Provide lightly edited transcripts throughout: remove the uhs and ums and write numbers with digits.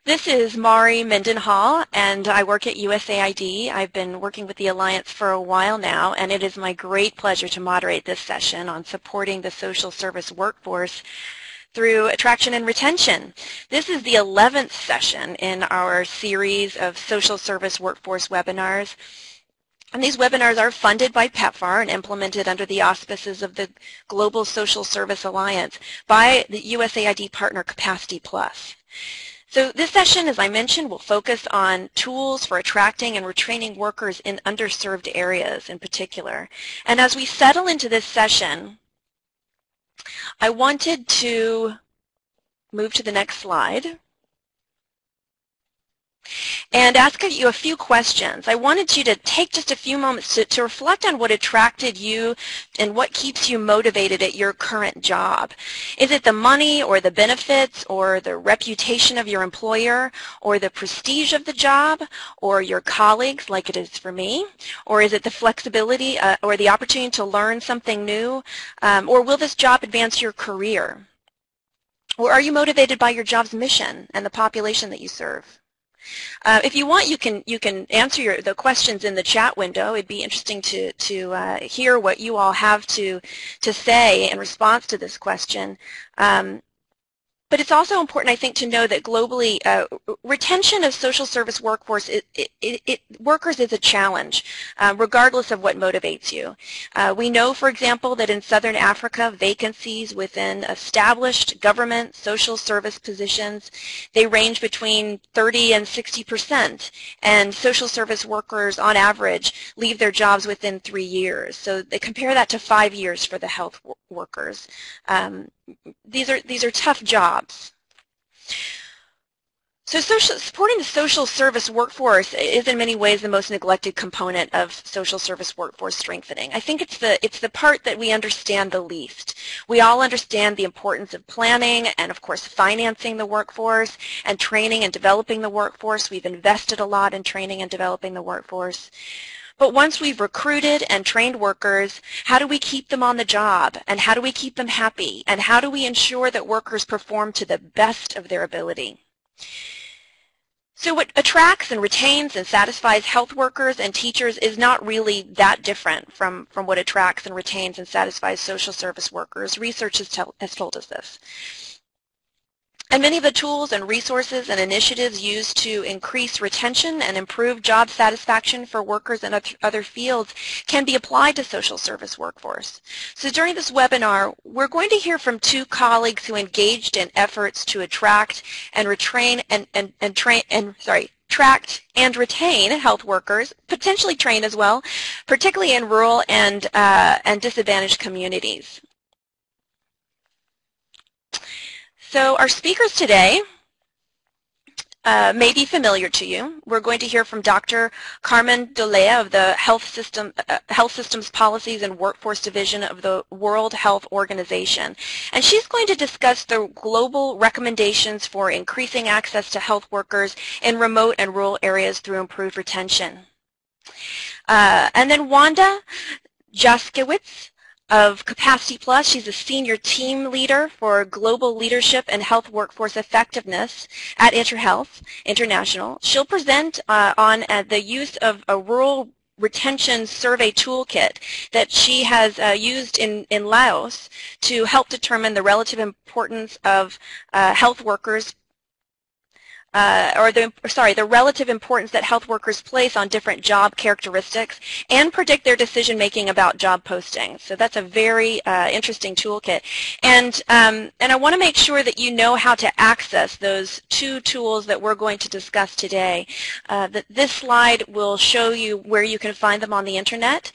This is Maury Mendenhall, and I work at USAID. I've been working with the Alliance for a while now, and it is my great pleasure to moderate this session on supporting the social service workforce through attraction and retention. This is the 11th session in our series of social service workforce webinars. And these webinars are funded by PEPFAR and implemented under the auspices of the Global Social Service Alliance by the USAID partner CapacityPlus. So this session, as I mentioned, will focus on tools for attracting and retraining workers in underserved areas in particular. And as we settle into this session, I wanted to move to the next slide and ask you a few questions. I wanted you to take just a few moments to reflect on what attracted you and what keeps you motivated at your current job. Is it the money or the benefits or the reputation of your employer or the prestige of the job or your colleagues like it is for me? Or is it the flexibility or the opportunity to learn something new? Or will this job advance your career? Or are you motivated by your job's mission and the population that you serve? If you want, you can answer the questions in the chat window. It'd be interesting to hear what you all have to say in response to this question. But it's also important, I think, to know that globally, retention of social service workforce, workers is a challenge, regardless of what motivates you. We know, for example, that in Southern Africa, vacancies within established government social service positions, they range between 30 and 60%, and social service workers, on average, leave their jobs within 3 years. So they compare that to 5 years for the health workers. These are tough jobs. So supporting the social service workforce is in many ways the most neglected component of social service workforce strengthening. I think it's the part that we understand the least. We all understand the importance of planning and, of course, financing the workforce and training and developing the workforce. We've invested a lot in training and developing the workforce. But once we've recruited and trained workers, how do we keep them on the job? And how do we keep them happy? And how do we ensure that workers perform to the best of their ability? So what attracts and retains and satisfies health workers and teachers is not really that different from what attracts and retains and satisfies social service workers. Research has told us this. And many of the tools and resources and initiatives used to increase retention and improve job satisfaction for workers in other fields can be applied to social service workforce. So during this webinar, we're going to hear from two colleagues who engaged in efforts to attract and attract and retain health workers, potentially train as well, particularly in rural and disadvantaged communities. So our speakers today may be familiar to you. We're going to hear from Dr. Carmen Dolea of the Health Systems Policies and Workforce Division of the World Health Organization. And she's going to discuss the global recommendations for increasing access to health workers in remote and rural areas through improved retention. And then Wanda Jaskiewicz of CapacityPlus. She's a senior team leader for global leadership and health workforce effectiveness at IntraHealth International. She'll present on the use of a rural retention survey toolkit that she has used in Laos to help determine the relative importance of health workers the relative importance that health workers place on different job characteristics and predict their decision-making about job postings. So that's a very interesting toolkit. And I want to make sure that you know how to access those two tools that we're going to discuss today. This slide will show you where you can find them on the internet.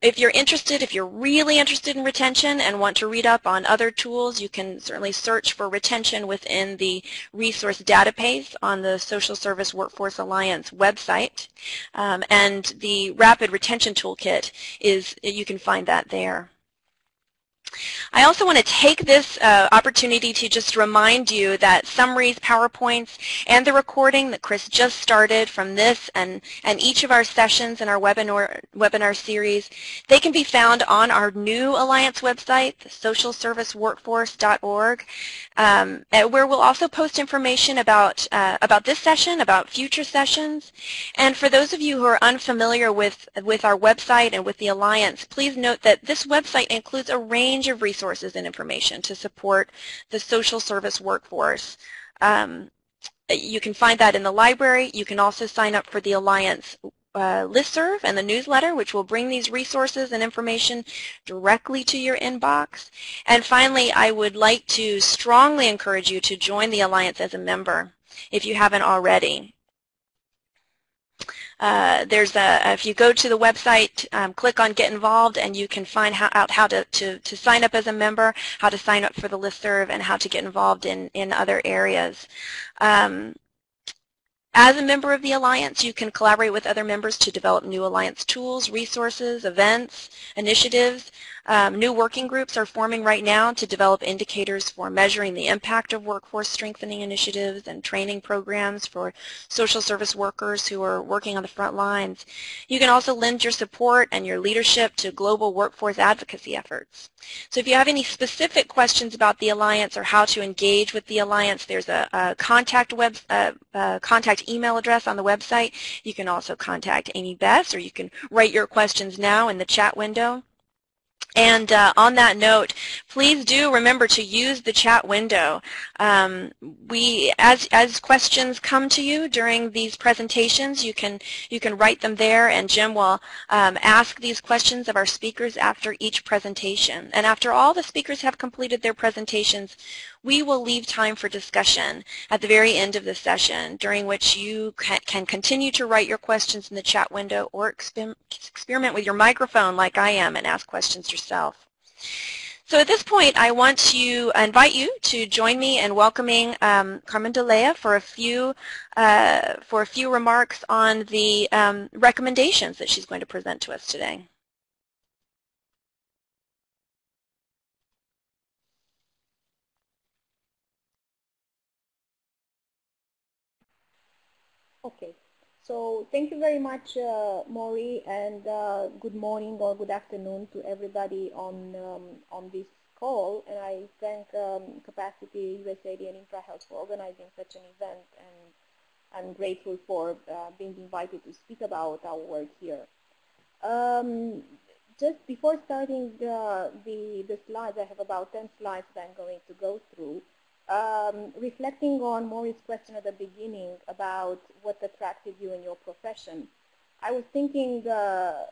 If you're really interested in retention and want to read up on other tools, you can certainly search for retention within the resource database on the Social Service Workforce Alliance website. And the Rapid Retention Toolkit you can find that there. I also want to take this opportunity to just remind you that summaries, PowerPoints, and the recording that Chris just started from this and each of our sessions in our webinar series, they can be found on our new Alliance website, the socialserviceworkforce.org, where we'll also post information about this session, about future sessions. And for those of you who are unfamiliar with our website and with the Alliance, please note that this website includes a range of resources and information to support the social service workforce. You can find that in the library. You can also sign up for the Alliance listserv and the newsletter, which will bring these resources and information directly to your inbox. And finally, I would like to strongly encourage you to join the Alliance as a member if you haven't already. If you go to the website, click on Get Involved, and you can find out how to sign up as a member, how to sign up for the listserv, and how to get involved in other areas. As a member of the Alliance, you can collaborate with other members to develop new Alliance tools, resources, events, initiatives. New working groups are forming right now to develop indicators for measuring the impact of workforce strengthening initiatives and training programs for social service workers who are working on the front lines. You can also lend your support and your leadership to global workforce advocacy efforts. So if you have any specific questions about the Alliance or how to engage with the Alliance, there's a contact email address on the website. You can also contact Amy Bess, or you can write your questions now in the chat window. And on that note, please do remember to use the chat window. As questions come to you during these presentations, you can write them there, and Jim will ask these questions of our speakers after each presentation. And after all the speakers have completed their presentations, we will leave time for discussion at the very end of the session, during which you can continue to write your questions in the chat window or experiment with your microphone like I am and ask questions yourself. So at this point, I want to invite you to join me in welcoming Carmen Dolea for a few remarks on the recommendations that she's going to present to us today. Okay, so thank you very much, Maury, and good morning or good afternoon to everybody on this call. And I thank Capacity, USAID, and IntraHealth for organizing such an event, and I'm grateful for being invited to speak about our work here. Just before starting the slides, I have about 10 slides that I'm going to go through. Reflecting on Maury's question at the beginning about what attracted you in your profession, I was thinking about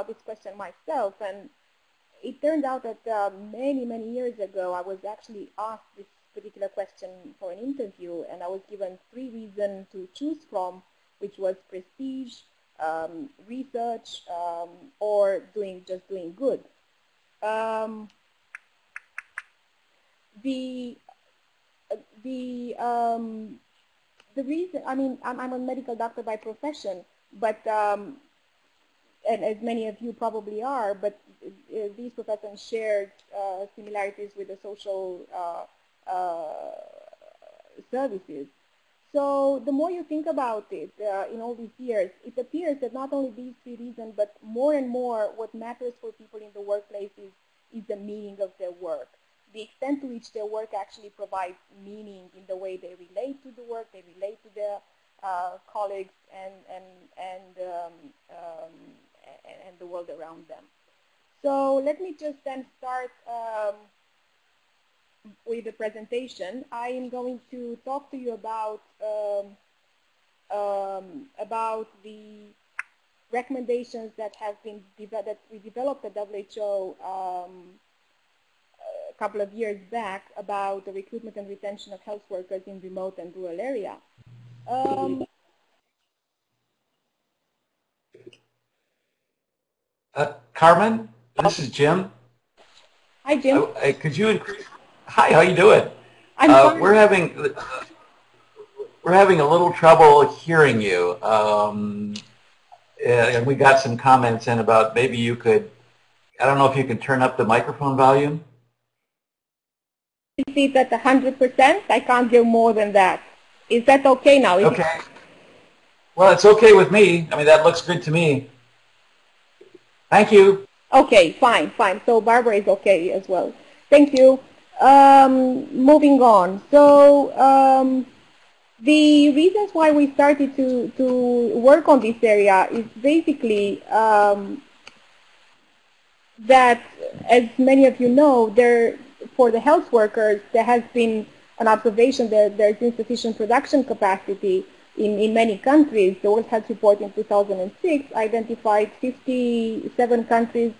this question myself, and it turned out that many years ago I was actually asked this particular question for an interview, and I was given 3 reasons to choose from, which was prestige, research, or just doing good. The reason, I mean, I'm a medical doctor by profession, but and as many of you probably are, but these professions shared similarities with the social services. So the more you think about it in all these years, it appears that not only these 3 reasons, but more and more what matters for people in the workplace is the meaning of their work. The extent to which their work actually provides meaning in the way they relate to the work, they relate to their colleagues and the world around them. So let me just then start with the presentation. I am going to talk to you about the recommendations that have been that we developed at WHO a couple of years back about the recruitment and retention of health workers in remote and rural area. Carmen, this is Jim. Hi, Jim. Could you increase? Hi, how you doing? I'm fine. We're having a little trouble hearing you, and we got some comments in about maybe you could I don't know if you can turn up the microphone volume. Is it at 100%? I can't hear more than that. Is that okay now? Okay. Well, it's okay with me. I mean, that looks good to me. Thank you. Okay, fine. So Barbara is okay as well. Thank you. Moving on. So the reasons why we started to work on this area is basically that, as many of you know, for the health workers, there has been an observation that there's insufficient production capacity in many countries. The World Health Report in 2006 identified 57 countries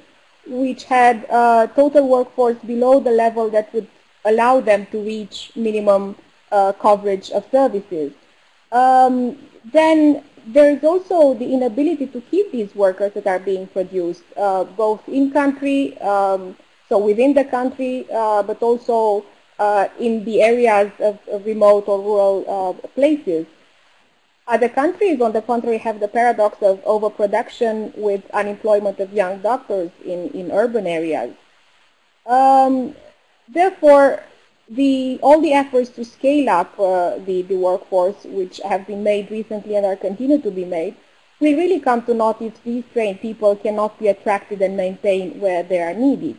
which had a total workforce below the level that would allow them to reach minimum coverage of services. Then there is also the inability to keep these workers that are being produced, both in country, so within the country, but also in the areas of remote or rural places. Other countries, on the contrary, have the paradox of overproduction with unemployment of young doctors in urban areas. Therefore, all the efforts to scale up the workforce, which have been made recently and are continued to be made, we really come to naught if these trained people cannot be attracted and maintained where they are needed.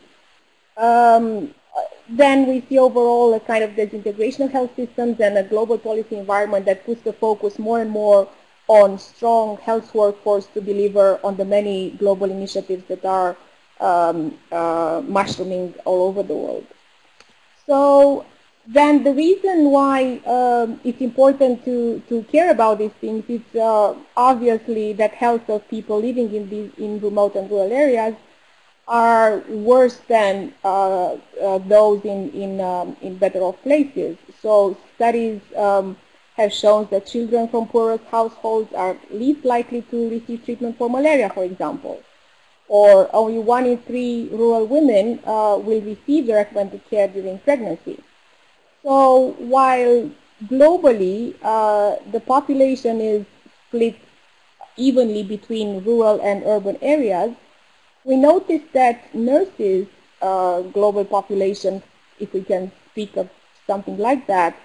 Then we see overall a kind of disintegration of health systems and a global policy environment that puts the focus more and more on strong health workforce to deliver on the many global initiatives that are mushrooming all over the world. So then the reason why it's important to care about these things is obviously that health of people living in remote and rural areas are worse than those in better off places. So studies have shown that children from poorest households are least likely to receive treatment for malaria, for example. Or only 1 in 3 rural women will receive the recommended care during pregnancy. So while globally the population is split evenly between rural and urban areas, we noticed that nurses, global population, if we can speak of something like that,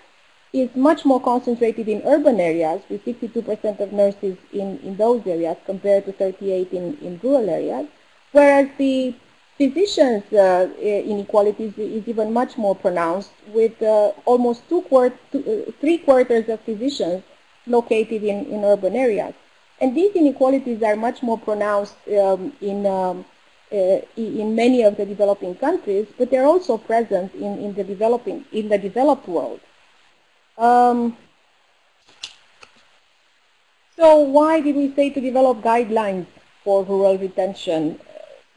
is much more concentrated in urban areas, with 62% of nurses in those areas compared to 38% in rural areas, whereas the physicians' inequalities is even much more pronounced, with almost 3/4 of physicians located in urban areas. And these inequalities are much more pronounced in many of the developing countries, but they're also present in the developed world. So why did we say to develop guidelines for rural retention?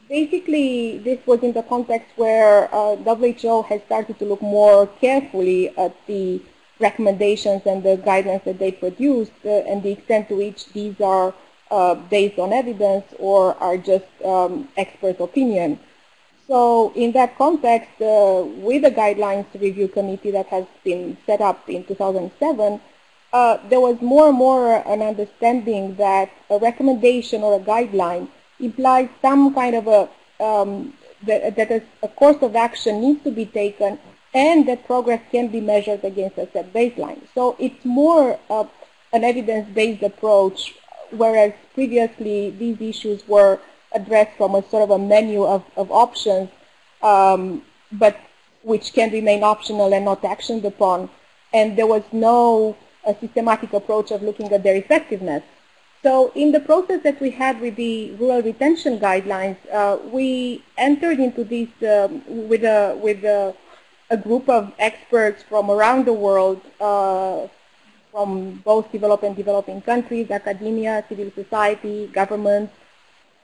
Basically, this was in the context where WHO has started to look more carefully at the recommendations and the guidelines that they produced and the extent to which these are based on evidence or are just expert opinion. So in that context, with the guidelines review committee that has been set up in 2007, there was more and more an understanding that a recommendation or a guideline implies some kind of that a course of action needs to be taken and that progress can be measured against a set baseline. So it's more of an evidence-based approach, whereas previously these issues were addressed from a sort of a menu of options, but which can remain optional and not actioned upon. And there was no systematic approach of looking at their effectiveness. So in the process that we had with the rural retention guidelines, we entered into this with a group of experts from around the world, from both developed and developing countries, academia, civil society, governments,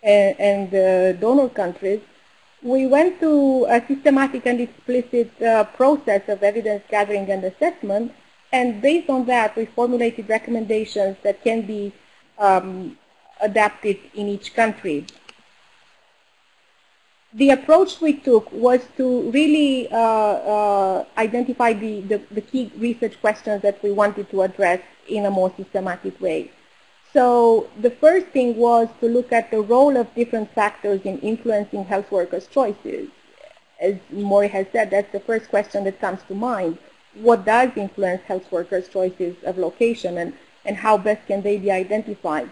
and donor countries. We went through a systematic and explicit process of evidence gathering and assessment, and based on that, we formulated recommendations that can be adapted in each country. The approach we took was to really identify the key research questions that we wanted to address in a more systematic way. So the first thing was to look at the role of different factors in influencing health workers' choices. As Maury has said, that's the first question that comes to mind. What does influence health workers' choices of location, and how best can they be identified?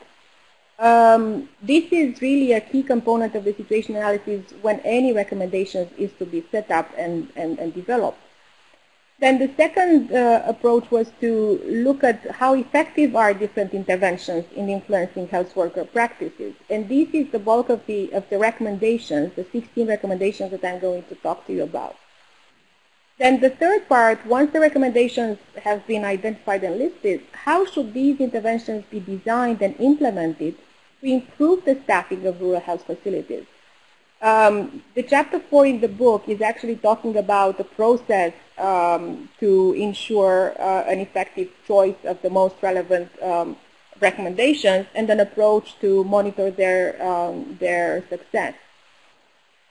This is really a key component of the situation analysis when any recommendations is to be set up and developed. Then the second approach was to look at how effective are different interventions in influencing health worker practices. And this is the bulk of the recommendations, the 16 recommendations that I'm going to talk to you about. Then the third part, once the recommendations have been identified and listed, how should these interventions be designed and implemented to improve the staffing of rural health facilities? The chapter 4 in the book is actually talking about the process to ensure an effective choice of the most relevant recommendations and an approach to monitor their success.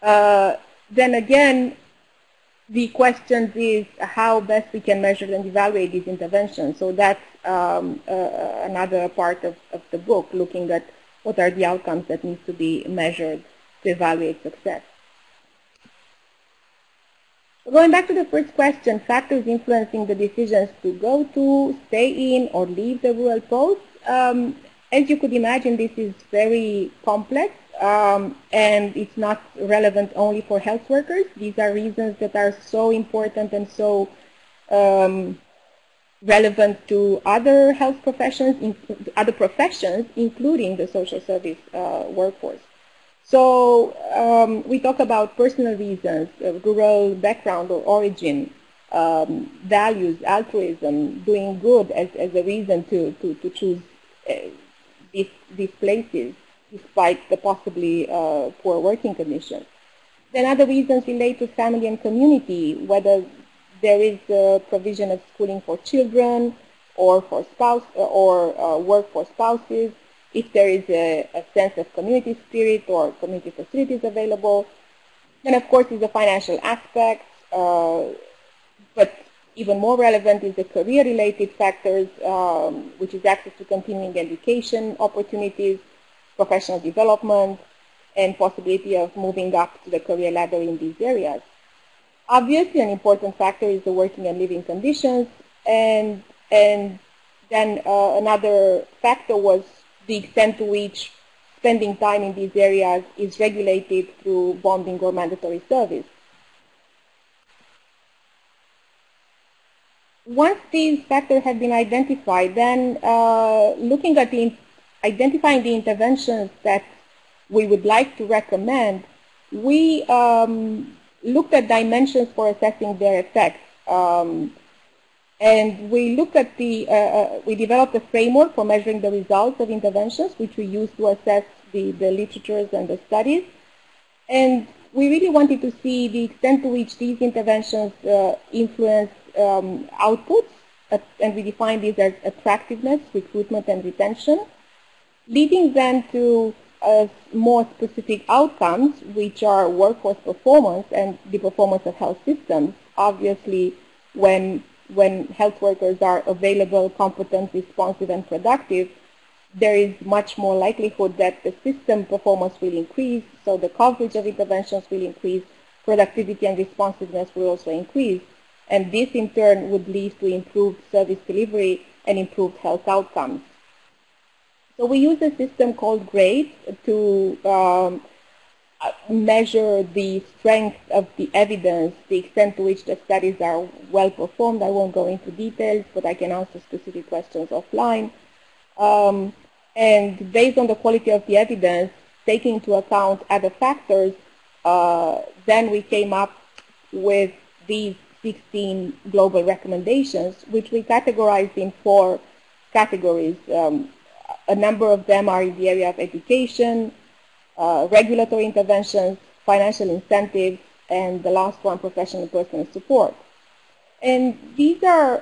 Then again, the question is how best we can measure and evaluate these interventions. So that's another part of the book, looking at what are the outcomes that need to be measured to evaluate success. Going back to the first question, factors influencing the decisions to go to, stay in, or leave the rural post. As you could imagine, this is very complex, and it's not relevant only for health workers. These are reasons that are so important and so relevant to other health professions, including the social service workforce. So we talk about personal reasons, rural background or origin, values, altruism, doing good as a reason to choose these places despite the possibly poor working conditions. Then other reasons relate to family and community, whether there is a provision of schooling for children or for spouse or work for spouses, if there is a sense of community spirit or community facilities available. Then, of course, is the financial aspect, but even more relevant is the career-related factors, which is access to continuing education opportunities, professional development, and possibility of moving up to the career ladder in these areas. Obviously, an important factor is the working and living conditions, and then another factor was the extent to which spending time in these areas is regulated through bonding or mandatory service. Once these factors have been identified, then looking at identifying the interventions that we would like to recommend, we looked at dimensions for assessing their effects. And we look at we developed a framework for measuring the results of interventions, which we use to assess the literatures and the studies. And we really wanted to see the extent to which these interventions influence outputs, and we define these as attractiveness, recruitment, and retention, leading then to more specific outcomes, which are workforce performance and the performance of health systems. Obviously, when health workers are available, competent, responsive, and productive, there is much more likelihood that the system performance will increase, so the coverage of interventions will increase, productivity and responsiveness will also increase, and this in turn would lead to improved service delivery and improved health outcomes. So we use a system called GRADE to measure the strength of the evidence, the extent to which the studies are well performed. I won't go into details, but I can answer specific questions offline. And based on the quality of the evidence, taking into account other factors, then we came up with these 16 global recommendations, which we categorized in 4 categories. A number of them are in the area of education, regulatory interventions, financial incentives, and the last one, professional and personal support. And these are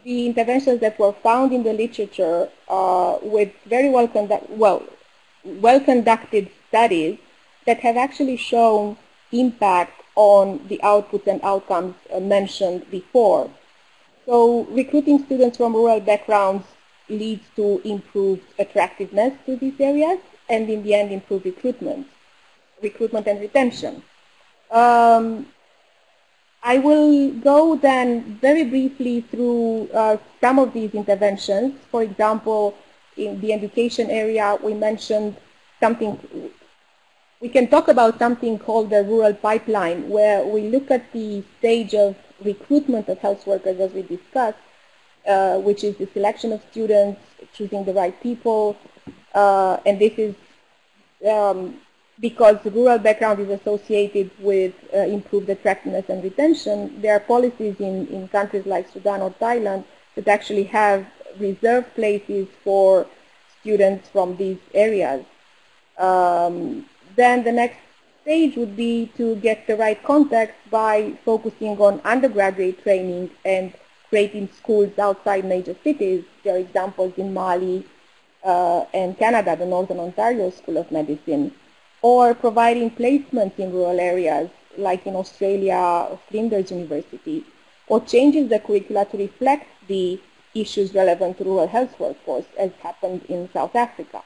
the interventions that were found in the literature with very well conducted studies that have actually shown impact on the outputs and outcomes mentioned before. So recruiting students from rural backgrounds leads to improved attractiveness to these areas, and in the end, improved recruitment and retention. I will go then very briefly through some of these interventions. For example, in the education area, we mentioned something, we can talk about something called the rural pipeline, where we look at the stage of recruitment of health workers, as we discussed, which is the selection of students, choosing the right people, and this is because rural background is associated with improved attractiveness and retention. There are policies in countries like Sudan or Thailand that actually have reserved places for students from these areas. Then the next stage would be to get the right context by focusing on undergraduate training and creating schools outside major cities. There are examples in Mali and Canada, the Northern Ontario School of Medicine, or providing placements in rural areas, like in Australia, Flinders University, or changing the curricula to reflect the issues relevant to rural health workforce, as happened in South Africa.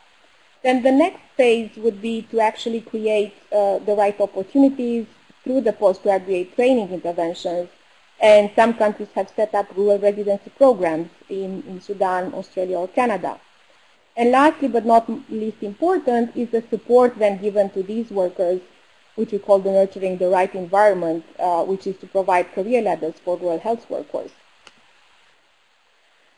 Then the next phase would be to actually create the right opportunities through the postgraduate training interventions, and some countries have set up rural residency programs in Sudan, Australia, or Canada. And lastly, but not least important, is the support then given to these workers, which we call the nurturing the right environment, which is to provide career ladders for rural health workers.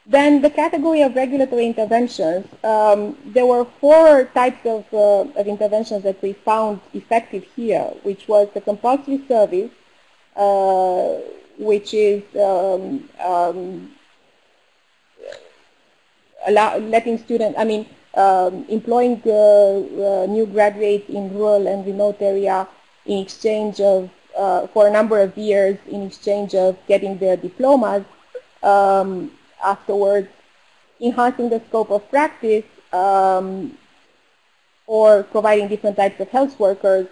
Then the category of regulatory interventions, there were 4 types of interventions that we found effective here, which was the compulsory service, which is letting students, employing new graduates in rural and remote area in exchange of, for a number of years, in exchange of getting their diplomas. Afterwards, enhancing the scope of practice, or providing different types of health workers,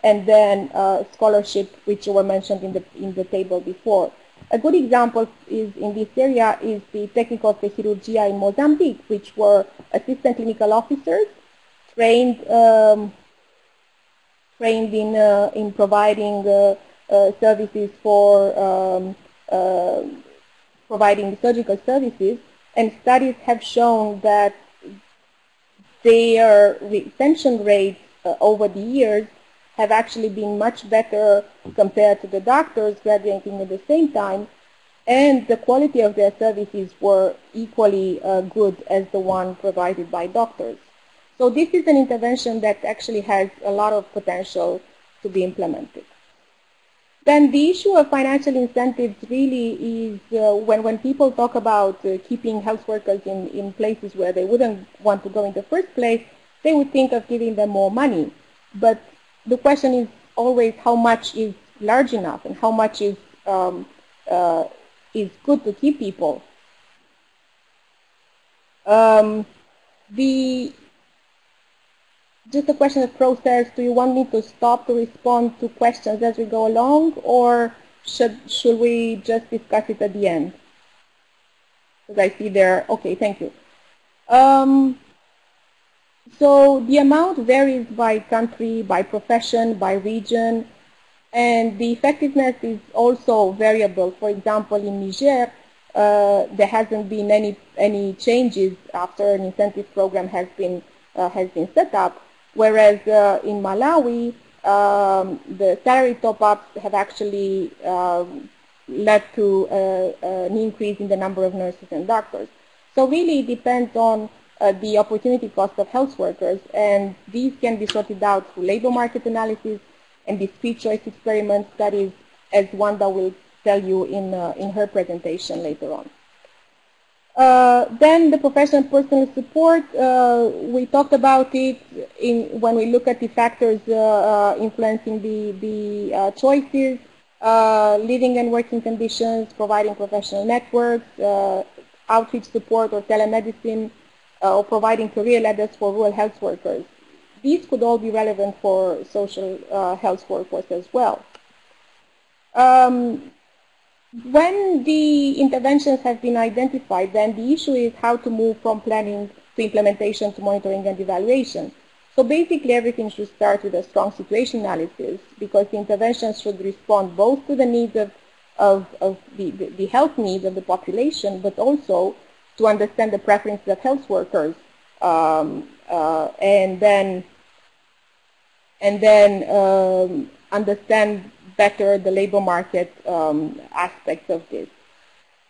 and then scholarship, which were mentioned in the table before. A good example is in this area is the Técnicos de Cirugía in Mozambique, which were assistant clinical officers trained in providing services for providing surgical services, and studies have shown that their retention rates over the years have actually been much better compared to the doctors graduating at the same time, and the quality of their services were equally good as the one provided by doctors. So this is an intervention that actually has a lot of potential to be implemented. Then the issue of financial incentives really is when people talk about keeping health workers in places where they wouldn't want to go in the first place, they would think of giving them more money. But the question is always how much is large enough and how much is good to keep people. Just a question of process. Do you want me to stop to respond to questions as we go along, or should we just discuss it at the end? Because I see there. Okay, thank you. So the amount varies by country, by profession, by region, and the effectiveness is also variable. For example, in Niger, there hasn't been any changes after an incentive program has been set up, whereas in Malawi, the salary top-ups have actually led to an increase in the number of nurses and doctors. So really it depends on the opportunity cost of health workers, and these can be sorted out through labor market analysis and discrete choice experiment studies, as Wanda will tell you in her presentation later on. Then the professional personal support, we talked about it when we look at the factors influencing the choices, living and working conditions, providing professional networks, outreach support or telemedicine, or providing career ladders for rural health workers. These could all be relevant for social health workforce as well. When the interventions have been identified, then the issue is how to move from planning to implementation to monitoring and evaluation. So basically everything should start with a strong situation analysis, because the interventions should respond both to the needs of the health needs of the population, but also to understand the preferences of health workers, and then understand better the labor market aspects of this.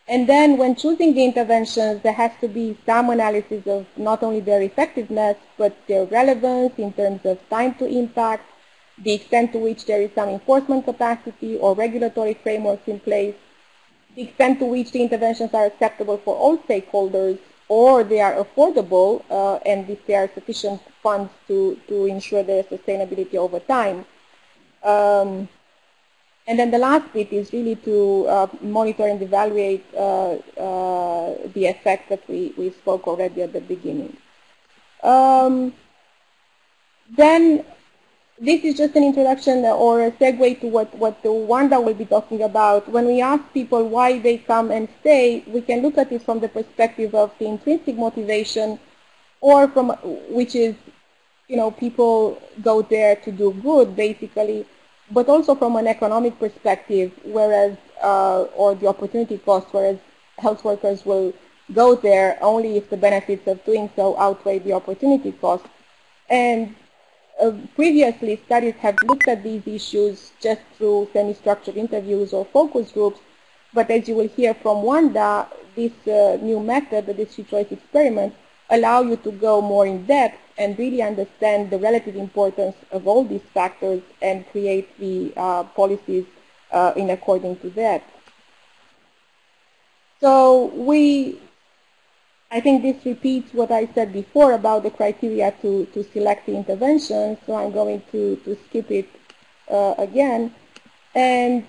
And then when choosing the interventions, there has to be some analysis of not only their effectiveness, but their relevance in terms of time to impact, the extent to which there is some enforcement capacity or regulatory frameworks in place, the extent to which the interventions are acceptable for all stakeholders, or they are affordable, and if there are sufficient funds to ensure their sustainability over time. And then the last bit is really to monitor and evaluate the effect that we spoke already at the beginning. Then this is just an introduction or a segue to what Wanda will be talking about. When we ask people why they come and stay, we can look at it from the perspective of the intrinsic motivation, or from which is, people go there to do good, basically, but also from an economic perspective, whereas, or the opportunity cost, whereas health workers will go there only if the benefits of doing so outweigh the opportunity cost. And previously, studies have looked at these issues just through semi-structured interviews or focus groups, but as you will hear from Wanda, this new method, the Discrete choice experiment, allow you to go more in depth and really understand the relative importance of all these factors and create the policies in according to that. So I think this repeats what I said before about the criteria to select the intervention, so I'm going to skip it again. And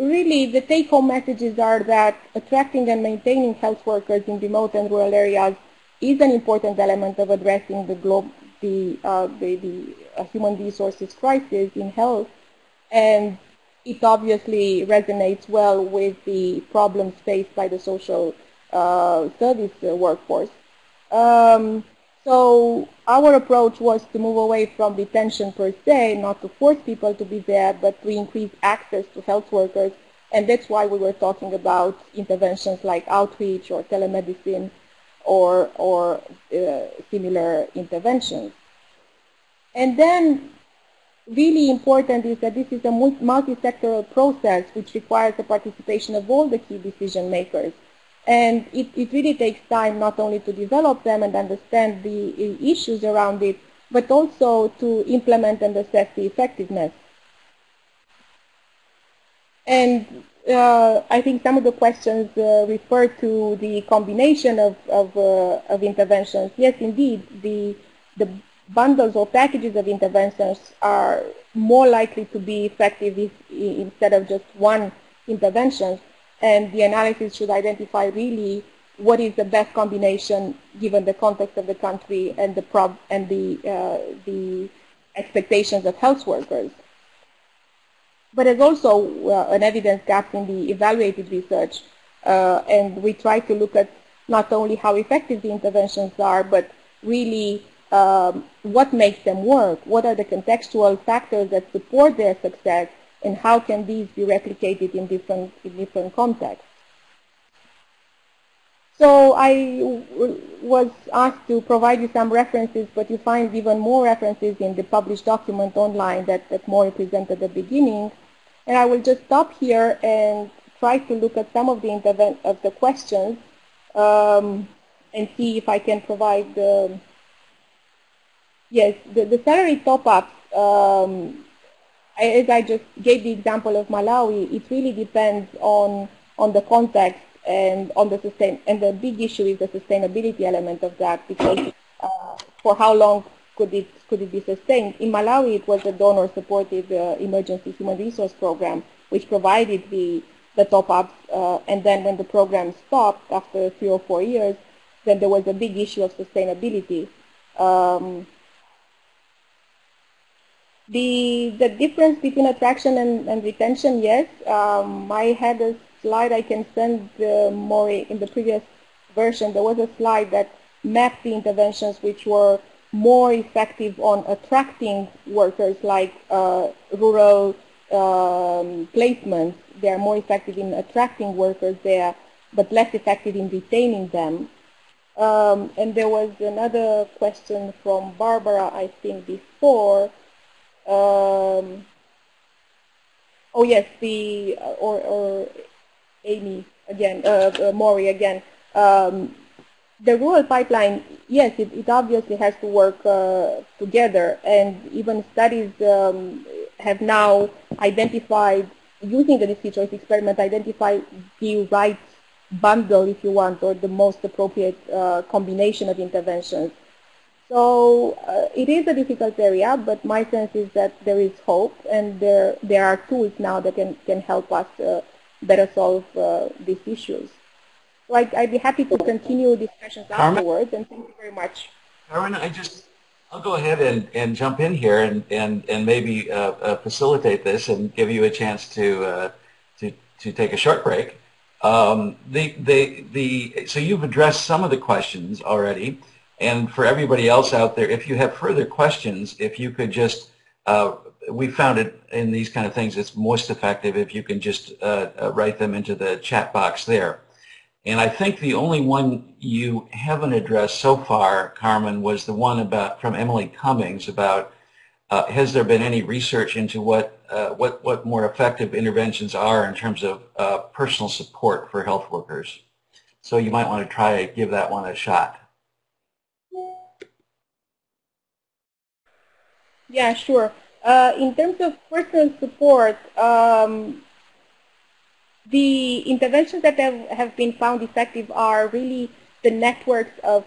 really the take-home messages are that attracting and maintaining health workers in remote and rural areas is an important element of addressing the human resources crisis in health, and it obviously resonates well with the problems faced by the social service workforce. So our approach was to move away from detention per se, not to force people to be there, but to increase access to health workers, and that's why we were talking about interventions like outreach or telemedicine or similar interventions. And then really important is that this is a multi-sectoral process which requires the participation of all the key decision makers. And it really takes time not only to develop them and understand the issues around it, but also to implement and assess the effectiveness. And I think some of the questions refer to the combination of interventions. Yes, indeed, the bundles or packages of interventions are more likely to be effective if, instead of just one intervention. And the analysis should identify really what is the best combination given the context of the country and the expectations of health workers. But there's also an evidence gap in the evaluated research, and we try to look at not only how effective the interventions are, but really what makes them work, what are the contextual factors that support their success, and how can these be replicated in different contexts. So I was asked to provide you some references, but you find even more references in the published document online that Maury presented at the beginning. And I will just stop here and try to look at some of the questions and see if I can provide the salary top-ups. As I just gave the example of Malawi, it really depends on the context and on the and the big issue is the sustainability element of that, because for how long could it be sustained? In Malawi, it was a donor-supported emergency human resource program which provided the top-ups, and then when the program stopped after 3 or 4 years, then there was a big issue of sustainability. The difference between attraction and retention, yes. I had a slide I can send Maury. In the previous version, there was a slide that mapped the interventions which were more effective on attracting workers, like rural placements. They are more effective in attracting workers there, but less effective in retaining them. And there was another question from Barbara, I think, before. Oh yes, the or Amy again, Maury again. The rural pipeline, yes, it obviously has to work together, and even studies have now identified, using the DCE choice experiment, identified the right bundle, if you want, or the most appropriate combination of interventions. So it is a difficult area, but my sense is that there is hope, and there are tools now that can help us better solve these issues. So I'd be happy to continue discussions afterwards, and thank you very much. Carmen, I'll go ahead and jump in here and maybe facilitate this and give you a chance to take a short break. So you've addressed some of the questions already, and for everybody else out there, if you have further questions, if you could just, we found it in these kind of things, it's most effective if you can just write them into the chat box there. And I think the only one you haven't addressed so far, Carmen, was the one from Emily Cummings about has there been any research into what more effective interventions are in terms of personal support for health workers? So you might want to try to give that one a shot. Yeah, sure. In terms of personal support, the interventions that have been found effective are really the networks of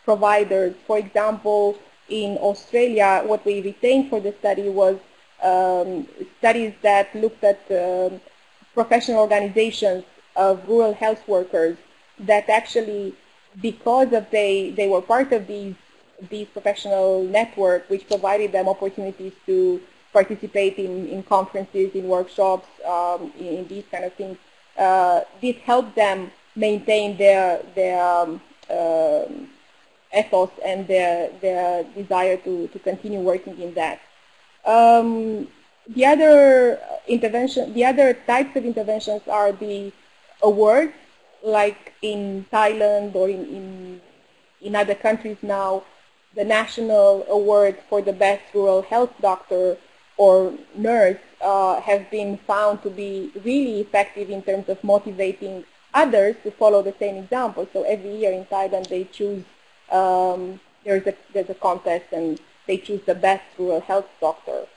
providers. For example, in Australia, what we retained for the study was studies that looked at professional organizations of rural health workers that actually, because of they were part of these professional network, which provided them opportunities to participate in conferences, in workshops, in these kind of things. This helped them maintain their ethos and their desire to continue working in that. The other types of interventions are the awards, like in Thailand or in other countries now, the national award for the best rural health doctor or nurse have been found to be really effective in terms of motivating others to follow the same example. So every year in Thailand they choose, there's a contest and they choose the best rural health doctor.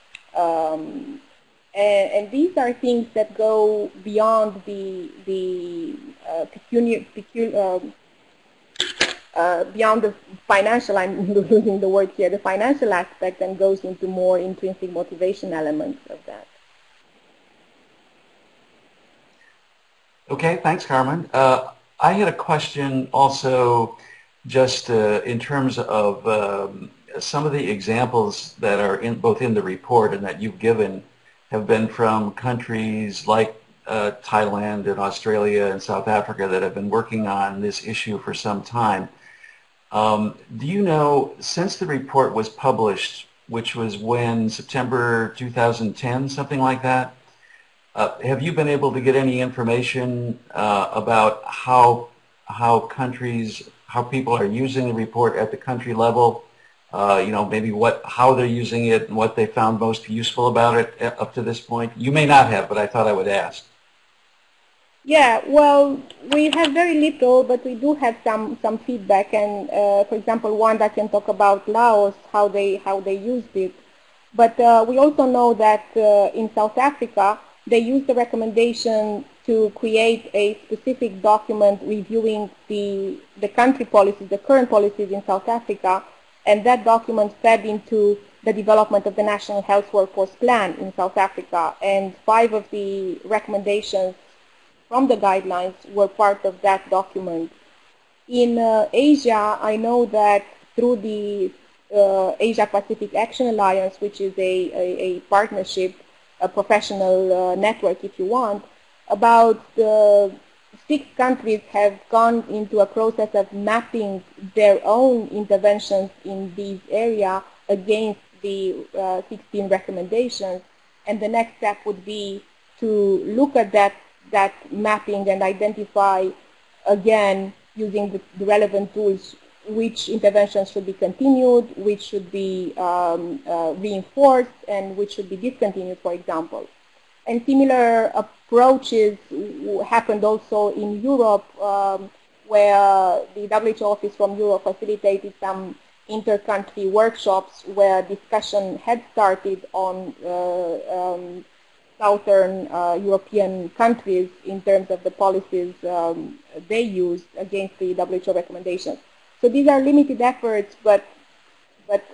And these are things that go beyond beyond the financial, I'm losing the word here, the financial aspect, and goes into more intrinsic motivation elements of that. Okay, thanks, Carmen. I had a question also just in terms of some of the examples that are both in the report and that you've given have been from countries like Thailand and Australia and South Africa that have been working on this issue for some time. Do you know, since the report was published, which was when, September 2010, something like that, have you been able to get any information about how people are using the report at the country level? You know, maybe how they're using it and what they found most useful about it up to this point? You may not have, but I thought I would ask. Yeah, well, we have very little, but we do have some feedback. And for example, Wanda can talk about Laos, how they used it. But we also know that in South Africa, they used the recommendation to create a specific document reviewing the country policies, the current policies in South Africa, and that document fed into the development of the National Health Workforce Plan in South Africa. And 5 of the recommendations from the guidelines were part of that document. In Asia, I know that through the Asia Pacific Action Alliance, which is a partnership, a professional network if you want, about 6 countries have gone into a process of mapping their own interventions in these areas against the 16 recommendations. And the next step would be to look at that mapping and identify, again, using the relevant tools, which interventions should be continued, which should be reinforced, and which should be discontinued, for example. And similar approaches happened also in Europe, where the WHO office from Europe facilitated some inter-country workshops where discussion had started on southern European countries in terms of the policies they used against the WHO recommendations. So these are limited efforts, but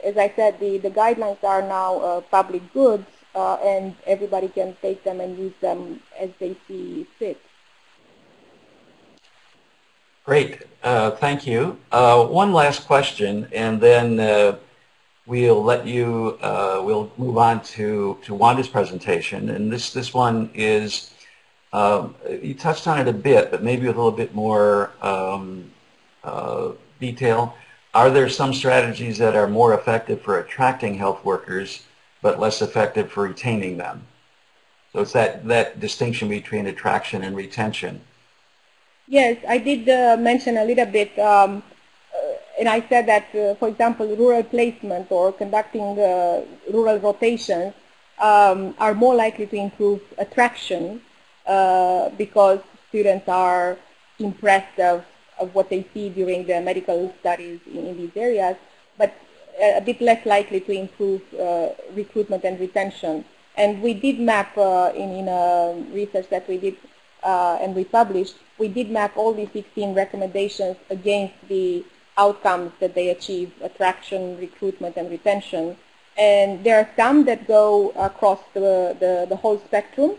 as I said, the guidelines are now public goods, and everybody can take them and use them as they see fit. Great, thank you. One last question, and then we'll let you. We'll move on to Wanda's presentation, and this one is you touched on it a bit, but maybe with a little bit more detail. Are there some strategies that are more effective for attracting health workers, but less effective for retaining them? So it's that distinction between attraction and retention. Yes, I did mention a little bit, and I said that, for example, rural placement or conducting rural rotations are more likely to improve attraction because students are impressed of what they see during the medical studies in these areas, but a bit less likely to improve recruitment and retention. And we did map in research that we did and we published, we did map all these 16 recommendations against the outcomes that they achieve: attraction, recruitment, and retention. And there are some that go across the whole spectrum,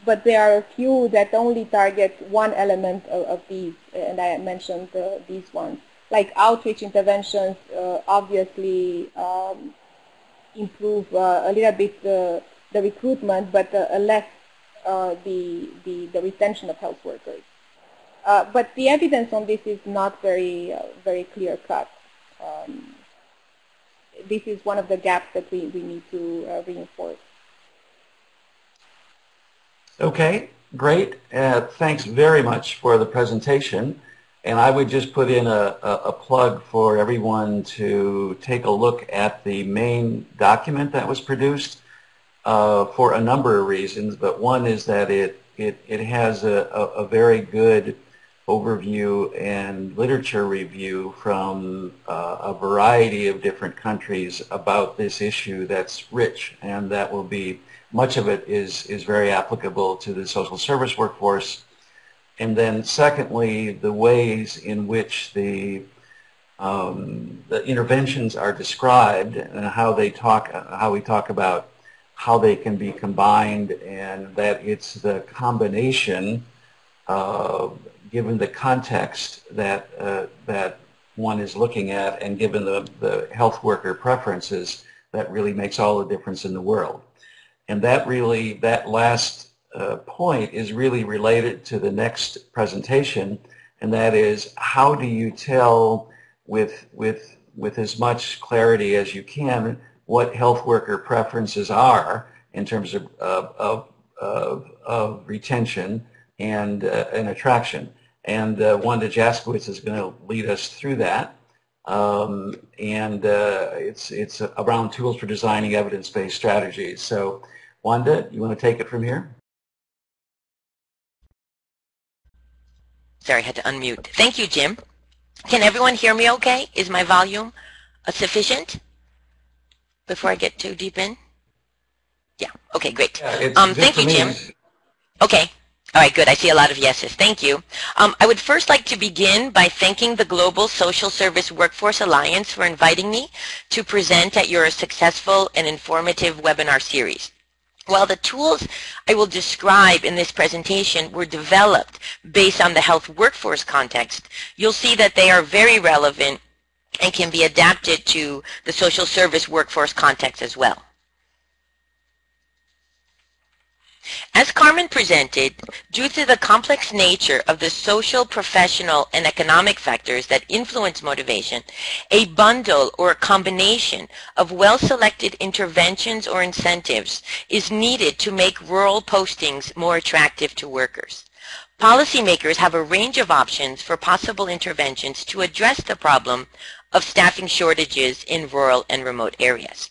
but there are a few that only target one element of these, and I mentioned these ones. Like outreach interventions obviously improve a little bit the recruitment, but less the retention of health workers. But the evidence on this is not very clear cut. This is one of the gaps that we need to reinforce. Okay, great. Thanks very much for the presentation. And I would just put in a plug for everyone to take a look at the main document that was produced for a number of reasons. But one is that it has a very good overview and literature review from a variety of different countries about this issue that's rich, and that will be, much of it is very applicable to the social service workforce. And then secondly, the ways in which the interventions are described and how we talk about how they can be combined, and that it's the combination given the context that that one is looking at, and given the health worker preferences, that really makes all the difference in the world. And that last point is really related to the next presentation, and that is, how do you tell with as much clarity as you can what health worker preferences are in terms of retention and attraction. And Wanda Jaskiewicz is going to lead us through that. It's around tools for designing evidence-based strategies. So Wanda, you want to take it from here? Sorry, I had to unmute. Thank you, Jim. Can everyone hear me okay? Is my volume sufficient before I get too deep in? Yeah, okay, great. Yeah, thank you, Jim. Okay. All right, good. I see a lot of yeses. Thank you. I would first like to begin by thanking the Global Social Service Workforce Alliance for inviting me to present at your successful and informative webinar series. While the tools I will describe in this presentation were developed based on the health workforce context, you'll see that they are very relevant and can be adapted to the social service workforce context as well. As Carmen presented, due to the complex nature of the social, professional, and economic factors that influence motivation, a bundle or a combination of well-selected interventions or incentives is needed to make rural postings more attractive to workers. Policymakers have a range of options for possible interventions to address the problem of staffing shortages in rural and remote areas.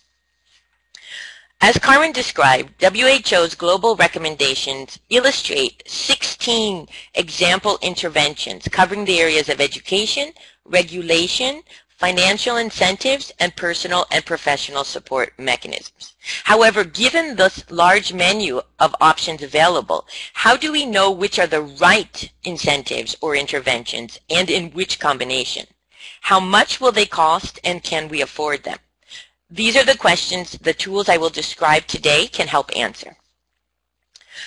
As Carmen described, WHO's global recommendations illustrate 16 example interventions covering the areas of education, regulation, financial incentives, and personal and professional support mechanisms. However, given this large menu of options available, how do we know which are the right incentives or interventions and in which combination? How much will they cost and can we afford them? These are the questions the tools I will describe today can help answer.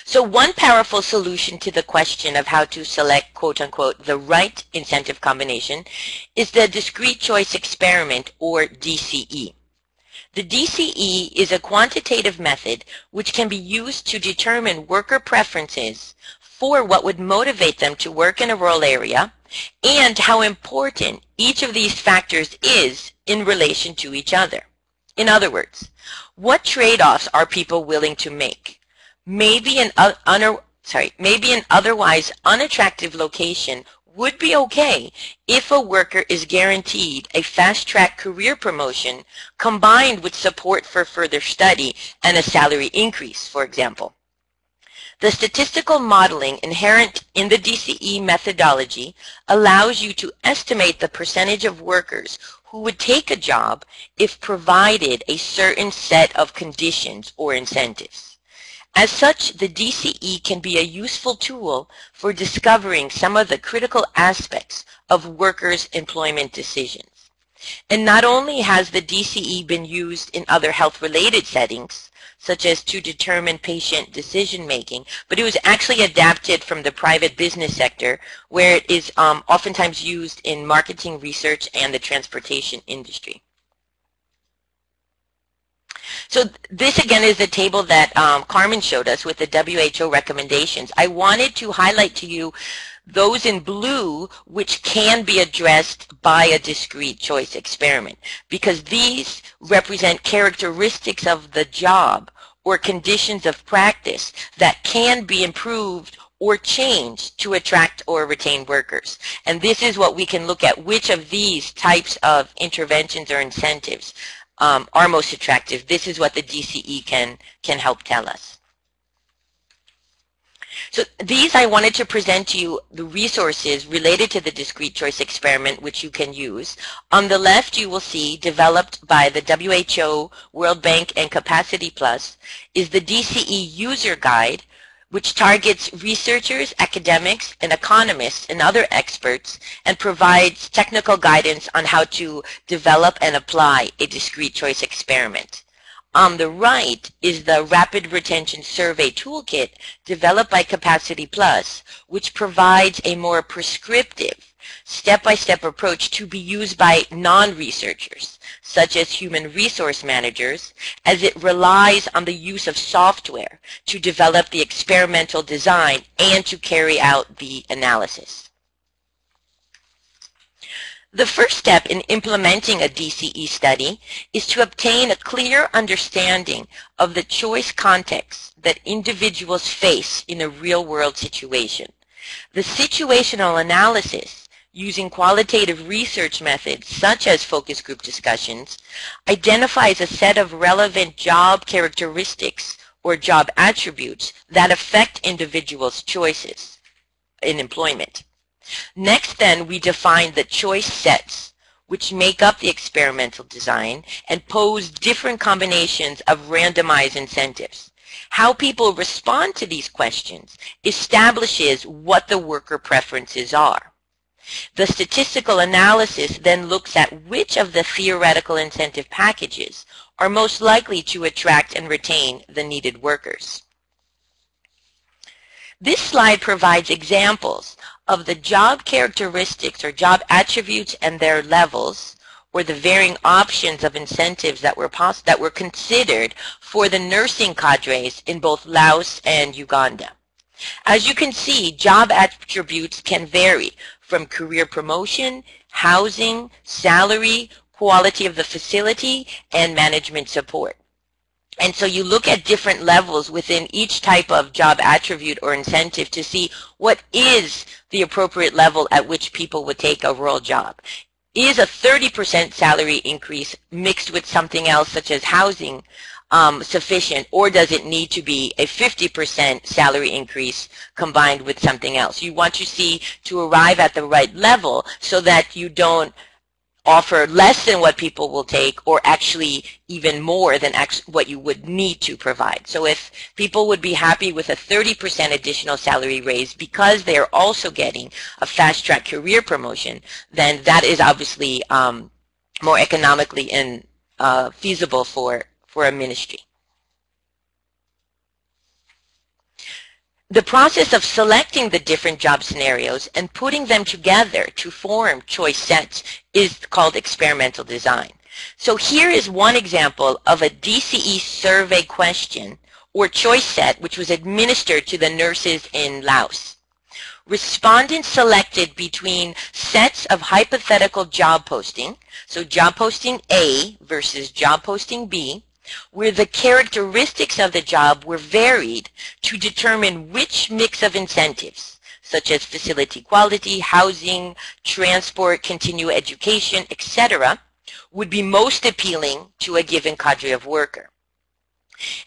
So one powerful solution to the question of how to select, quote-unquote, the right incentive combination is the Discrete Choice Experiment, or DCE. The DCE is a quantitative method which can be used to determine worker preferences for what would motivate them to work in a rural area and how important each of these factors is in relation to each other. In other words, what trade-offs are people willing to make? Maybe an otherwise unattractive location would be okay if a worker is guaranteed a fast-track career promotion combined with support for further study and a salary increase, for example. The statistical modeling inherent in the DCE methodology allows you to estimate the percentage of workers who would take a job if provided a certain set of conditions or incentives. As such, the DCE can be a useful tool for discovering some of the critical aspects of workers' employment decisions. And not only has the DCE been used in other health-related settings, such as to determine patient decision-making, but it was actually adapted from the private business sector, where it is oftentimes used in marketing research and the transportation industry. So this again is the table that Carmen showed us with the WHO recommendations. I wanted to highlight to you those in blue which can be addressed by a discrete choice experiment, because these represent characteristics of the job or conditions of practice that can be improved or changed to attract or retain workers. And this is what we can look at, which of these types of interventions or incentives are most attractive. This is what the DCE can help tell us. So these, I wanted to present to you the resources related to the discrete choice experiment which you can use. On the left, you will see, developed by the WHO, World Bank, and CapacityPlus, is the DCE user guide, which targets researchers, academics, and economists and other experts and provides technical guidance on how to develop and apply a discrete choice experiment. On the right is the Rapid Retention Survey Toolkit developed by CapacityPlus, which provides a more prescriptive, step-by-step approach to be used by non-researchers, such as human resource managers, as it relies on the use of software to develop the experimental design and to carry out the analysis. The first step in implementing a DCE study is to obtain a clear understanding of the choice context that individuals face in a real-world situation. The situational analysis, using qualitative research methods such as focus group discussions, identifies a set of relevant job characteristics or job attributes that affect individuals' choices in employment. Next, then, we define the choice sets, which make up the experimental design and pose different combinations of randomized incentives. How people respond to these questions establishes what the worker preferences are. The statistical analysis then looks at which of the theoretical incentive packages are most likely to attract and retain the needed workers. This slide provides examples of the job characteristics or job attributes and their levels, or the varying options of incentives that were considered for the nursing cadres in both Laos and Uganda. As you can see, job attributes can vary from career promotion, housing, salary, quality of the facility, and management support. And so you look at different levels within each type of job attribute or incentive to see what is the appropriate level at which people would take a rural job. Is a 30% salary increase mixed with something else such as housing sufficient, or does it need to be a 50% salary increase combined with something else? You want to see to arrive at the right level so that you don't offer less than what people will take or actually even more than what you would need to provide. So if people would be happy with a 30% additional salary raise because they are also getting a fast-track career promotion, then that is obviously more economically and feasible for a ministry. The process of selecting the different job scenarios and putting them together to form choice sets is called experimental design. So here is one example of a DCE survey question or choice set which was administered to the nurses in Laos. Respondents selected between sets of hypothetical job posting, so job posting A versus job posting B, where the characteristics of the job were varied to determine which mix of incentives, such as facility quality, housing, transport, continuing education, etc., would be most appealing to a given cadre of worker.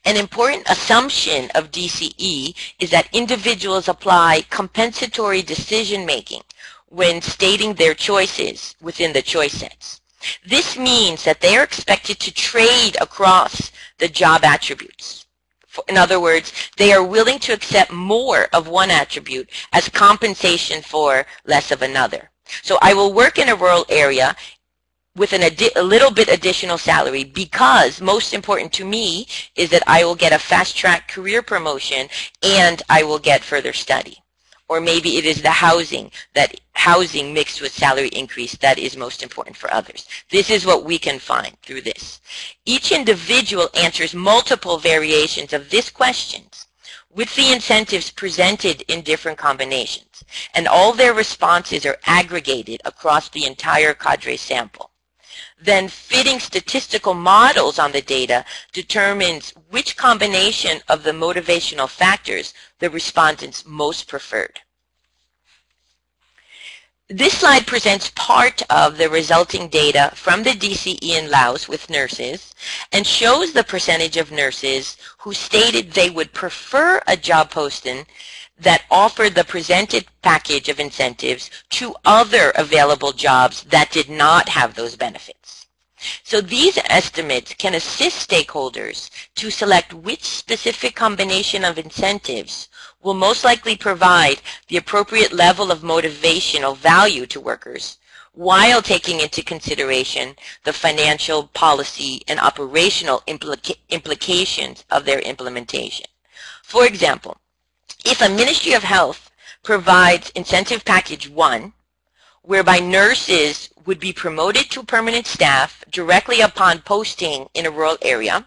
An important assumption of DCE is that individuals apply compensatory decision-making when stating their choices within the choice sets. This means that they are expected to trade across the job attributes. In other words, they are willing to accept more of one attribute as compensation for less of another. So I will work in a rural area with a little bit additional salary because most important to me is that I will get a fast-track career promotion and I will get further study. Or maybe it is the housing mixed with salary increase that is most important for others. This is what we can find through this. Each individual answers multiple variations of this question with the incentives presented in different combinations, and all their responses are aggregated across the entire cadre sample. Then fitting statistical models on the data determines which combination of the motivational factors the respondents most preferred. This slide presents part of the resulting data from the DCE in Laos with nurses and shows the percentage of nurses who stated they would prefer a job posting that offered the presented package of incentives to other available jobs that did not have those benefits. So these estimates can assist stakeholders to select which specific combination of incentives will most likely provide the appropriate level of motivational value to workers while taking into consideration the financial, policy, and operational implications of their implementation. For example, if a Ministry of Health provides incentive package 1, whereby nurses would be promoted to permanent staff directly upon posting in a rural area,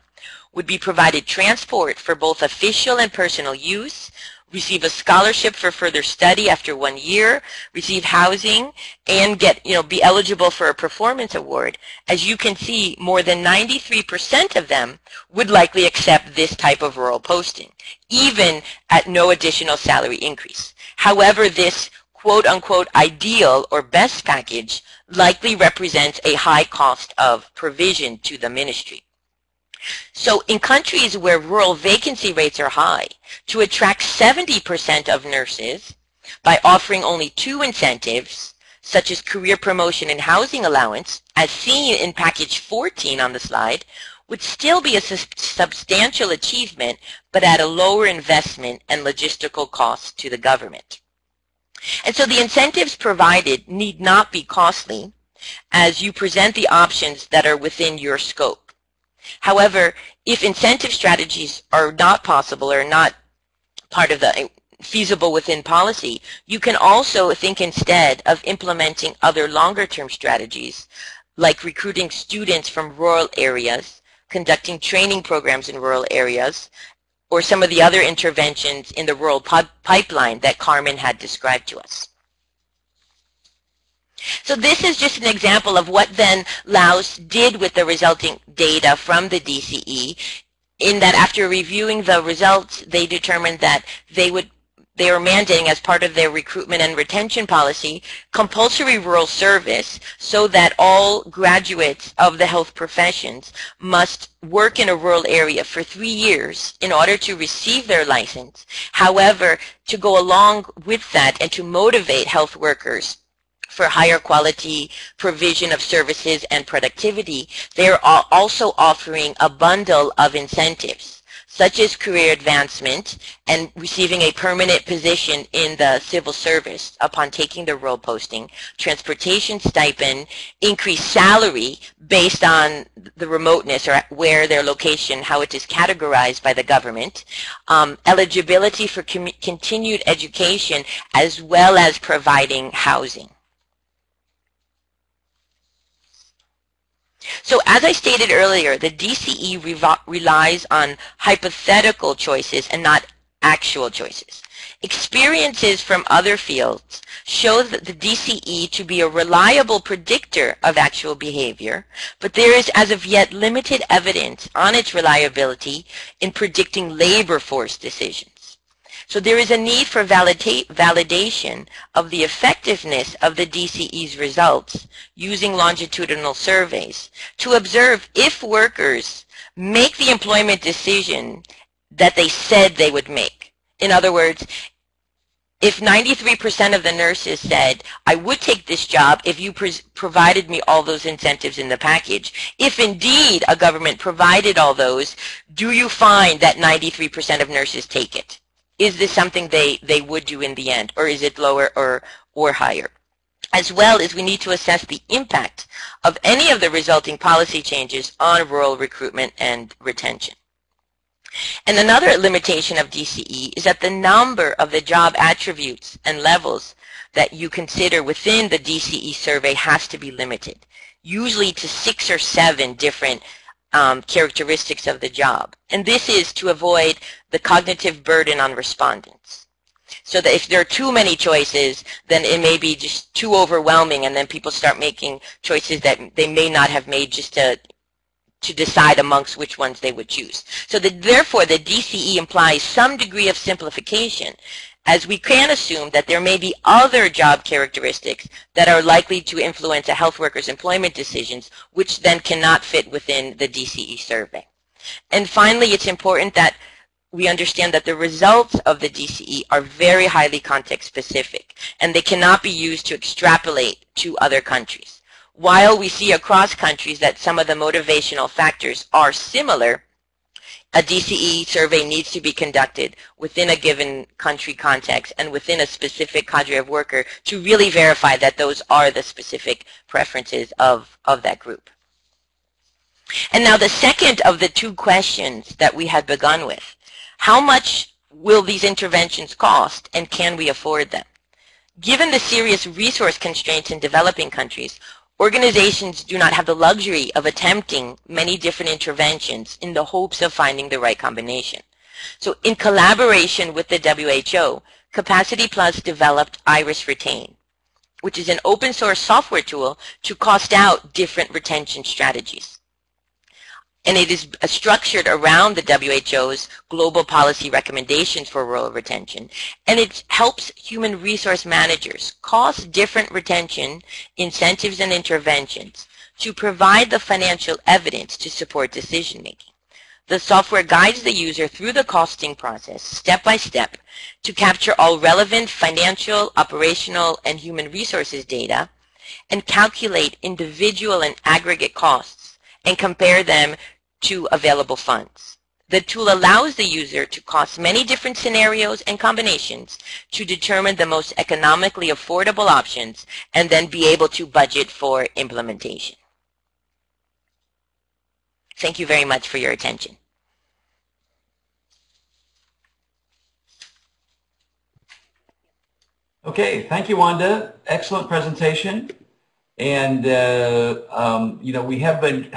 would be provided transport for both official and personal use, receive a scholarship for further study after 1 year, receive housing, and be eligible for a performance award. As you can see, more than 93% of them would likely accept this type of rural posting, even at no additional salary increase. However, this quote-unquote ideal or best package likely represents a high cost of provision to the ministry. So in countries where rural vacancy rates are high, to attract 70% of nurses by offering only 2 incentives, such as career promotion and housing allowance, as seen in package 14 on the slide, would still be a substantial achievement, but at a lower investment and logistical cost to the government. And so the incentives provided need not be costly as you present the options that are within your scope. However, if incentive strategies are not possible or not part of the feasible within policy, you can also think instead of implementing other longer-term strategies like recruiting students from rural areas, conducting training programs in rural areas, or some of the other interventions in the rural pipeline that Carmen had described to us. So this is just an example of what then Laos did with the resulting data from the DCE, in that after reviewing the results, they determined that they were mandating, as part of their recruitment and retention policy, compulsory rural service, so that all graduates of the health professions must work in a rural area for 3 years in order to receive their license. However, to go along with that and to motivate health workers for higher quality provision of services and productivity, they are also offering a bundle of incentives, such as career advancement and receiving a permanent position in the civil service upon taking the role posting, transportation stipend, increased salary based on the remoteness or where their location, how it is categorized by the government, eligibility for continued education, as well as providing housing. So as I stated earlier, the DCE relies on hypothetical choices and not actual choices. Experiences from other fields show that the DCE to be a reliable predictor of actual behavior, but there is as of yet limited evidence on its reliability in predicting labor force decisions. So there is a need for validation of the effectiveness of the DCE's results using longitudinal surveys to observe if workers make the employment decision that they said they would make. In other words, if 93% of the nurses said, I would take this job if you provided me all those incentives in the package, if indeed a government provided all those, do you find that 93% of nurses take it? Is this something they would do in the end, or is it lower or higher? As well as we need to assess the impact of any of the resulting policy changes on rural recruitment and retention. And another limitation of DCE is that the number of the job attributes and levels that you consider within the DCE survey has to be limited, usually to 6 or 7 different characteristics of the job. And this is to avoid the cognitive burden on respondents. So that if there are too many choices, then it may be just too overwhelming, and then people start making choices that they may not have made just to decide amongst which ones they would choose. So therefore, the DCE implies some degree of simplification, as we can assume that there may be other job characteristics that are likely to influence a health worker's employment decisions, which then cannot fit within the DCE survey. And finally, it's important that we understand that the results of the DCE are very highly context-specific, and they cannot be used to extrapolate to other countries. While we see across countries that some of the motivational factors are similar, a DCE survey needs to be conducted within a given country context and within a specific cadre of worker to really verify that those are the specific preferences of that group. And now the second of the 2 questions that we had begun with: how much will these interventions cost, and can we afford them? Given the serious resource constraints in developing countries, organizations do not have the luxury of attempting many different interventions in the hopes of finding the right combination. So in collaboration with the WHO, CapacityPlus developed IRIS Retain, which is an open source software tool to cost out different retention strategies. And it is structured around the WHO's global policy recommendations for rural retention. And it helps human resource managers cost different retention incentives and interventions to provide the financial evidence to support decision making. The software guides the user through the costing process step by step to capture all relevant financial, operational, and human resources data and calculate individual and aggregate costs and compare them to available funds. The tool allows the user to cost many different scenarios and combinations to determine the most economically affordable options and then be able to budget for implementation. Thank you very much for your attention. Okay, thank you, Wanda. Excellent presentation. And, you know, we have been,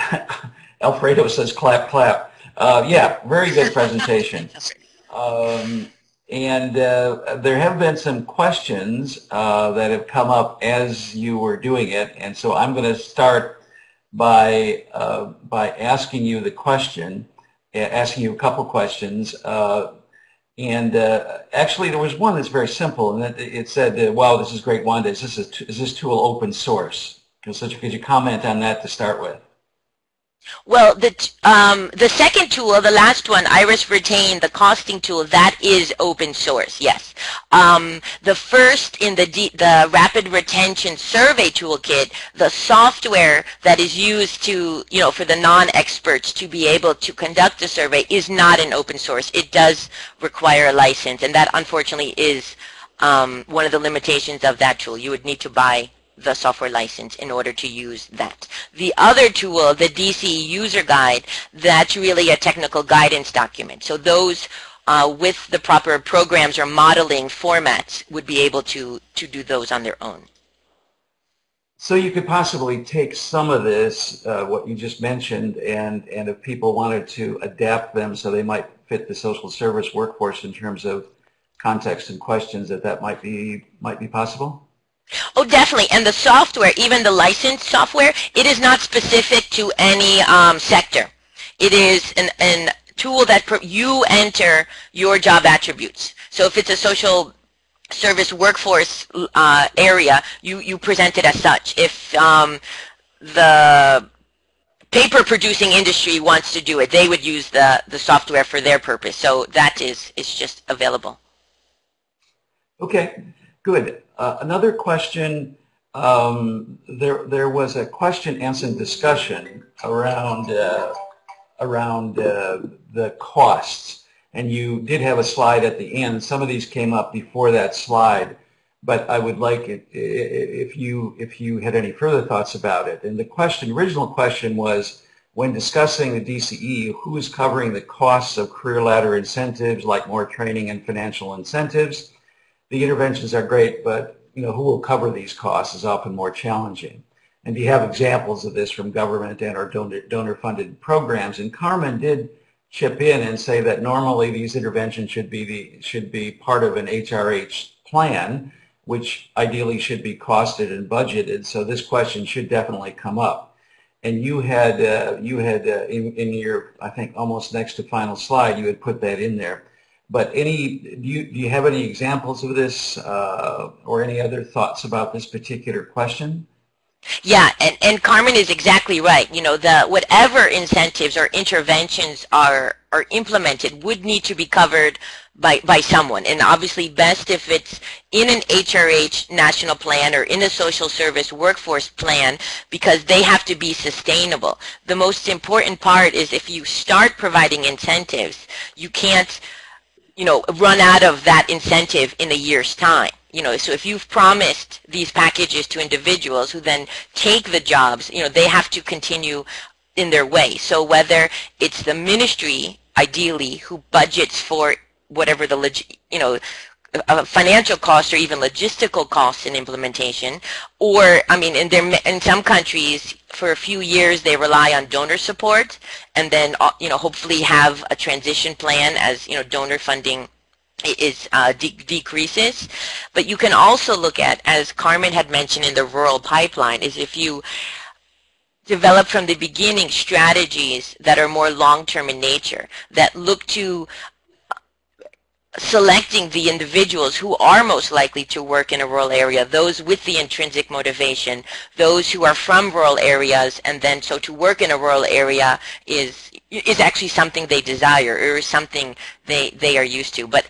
Alfredo says clap, clap. Yeah, very good presentation. And there have been some questions that have come up as you were doing it. And so I'm going to start by asking you the question, asking you a couple questions. Actually, there was one that's very simple, and it said, wow, this is great, Wanda. Is this tool open source? Could you comment on that to start with? Well, the second tool, the last one, IHRIS Retain, the costing tool, that is open source, yes. The first in the Rapid Retention Survey Toolkit, the software that is used to, you know, for the non-experts to be able to conduct the survey is not an open source. It does require a license, and that unfortunately is one of the limitations of that tool. You would need to buy the software license in order to use that. The other tool, the DCE User Guide, that's really a technical guidance document. So those with the proper programs or modeling formats would be able to do those on their own. So you could possibly take some of this, what you just mentioned, and if people wanted to adapt them so they might fit the social service workforce in terms of context and questions, that might be possible? Oh, definitely. And the software, even the licensed software, it is not specific to any sector. It is an tool that you enter your job attributes. So if it's a social service workforce area, you present it as such. If the paper producing industry wants to do it, they would use the software for their purpose. So that is just available. Okay. Good. Another question, there was a question and some discussion around the costs, and you did have a slide at the end. Some of these came up before that slide, but I would like it if you had any further thoughts about it. And the original question was, when discussing the DCE, who is covering the costs of career ladder incentives like more training and financial incentives? The interventions are great, but who will cover these costs is often more challenging. And do you have examples of this from government and or donor-funded programs? And Carmen did chip in and say that normally these interventions should be part of an HRH plan, which ideally should be costed and budgeted. So this question should definitely come up. And you had in your, I think, almost next to final slide, you had put that in there. But do you have any examples of this or any other thoughts about this particular question? Yeah, and Carmen is exactly right. Whatever incentives or interventions are implemented would need to be covered by someone, and obviously best if it's in an HRH national plan or in a social service workforce plan, because they have to be sustainable. The most important part is if you start providing incentives, you can't run out of that incentive in a year's time. So if you've promised these packages to individuals who then take the jobs, they have to continue in their way. So whether it's the ministry, ideally, who budgets for whatever the, financial costs or even logistical costs in implementation, or, in some countries, for a few years, they rely on donor support, and then, hopefully have a transition plan as, donor funding is decreases. But you can also look at, as Carmen had mentioned in the rural pipeline, is if you develop from the beginning strategies that are more long-term in nature, that look to selecting the individuals who are most likely to work in a rural area, those with the intrinsic motivation, those who are from rural areas, and then so to work in a rural area is actually something they desire or is something they are used to. But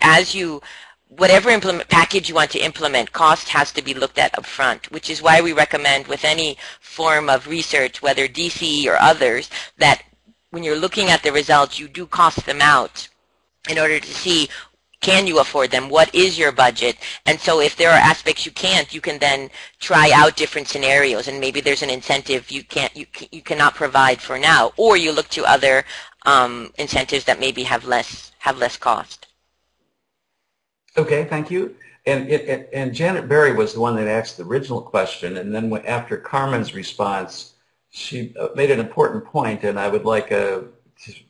whatever package you want to implement, cost has to be looked at up front, which is why we recommend with any form of research, whether DCE or others, that when you're looking at the results, you do cost them out in order to see, can you afford them? What is your budget? And so if there are aspects you can't, you can then try out different scenarios, and maybe there's an incentive you cannot provide for now, or you look to other incentives that maybe have less cost. Okay, thank you. And Janet Berry was the one that asked the original question, and then after Carmen's response, she made an important point, and I would like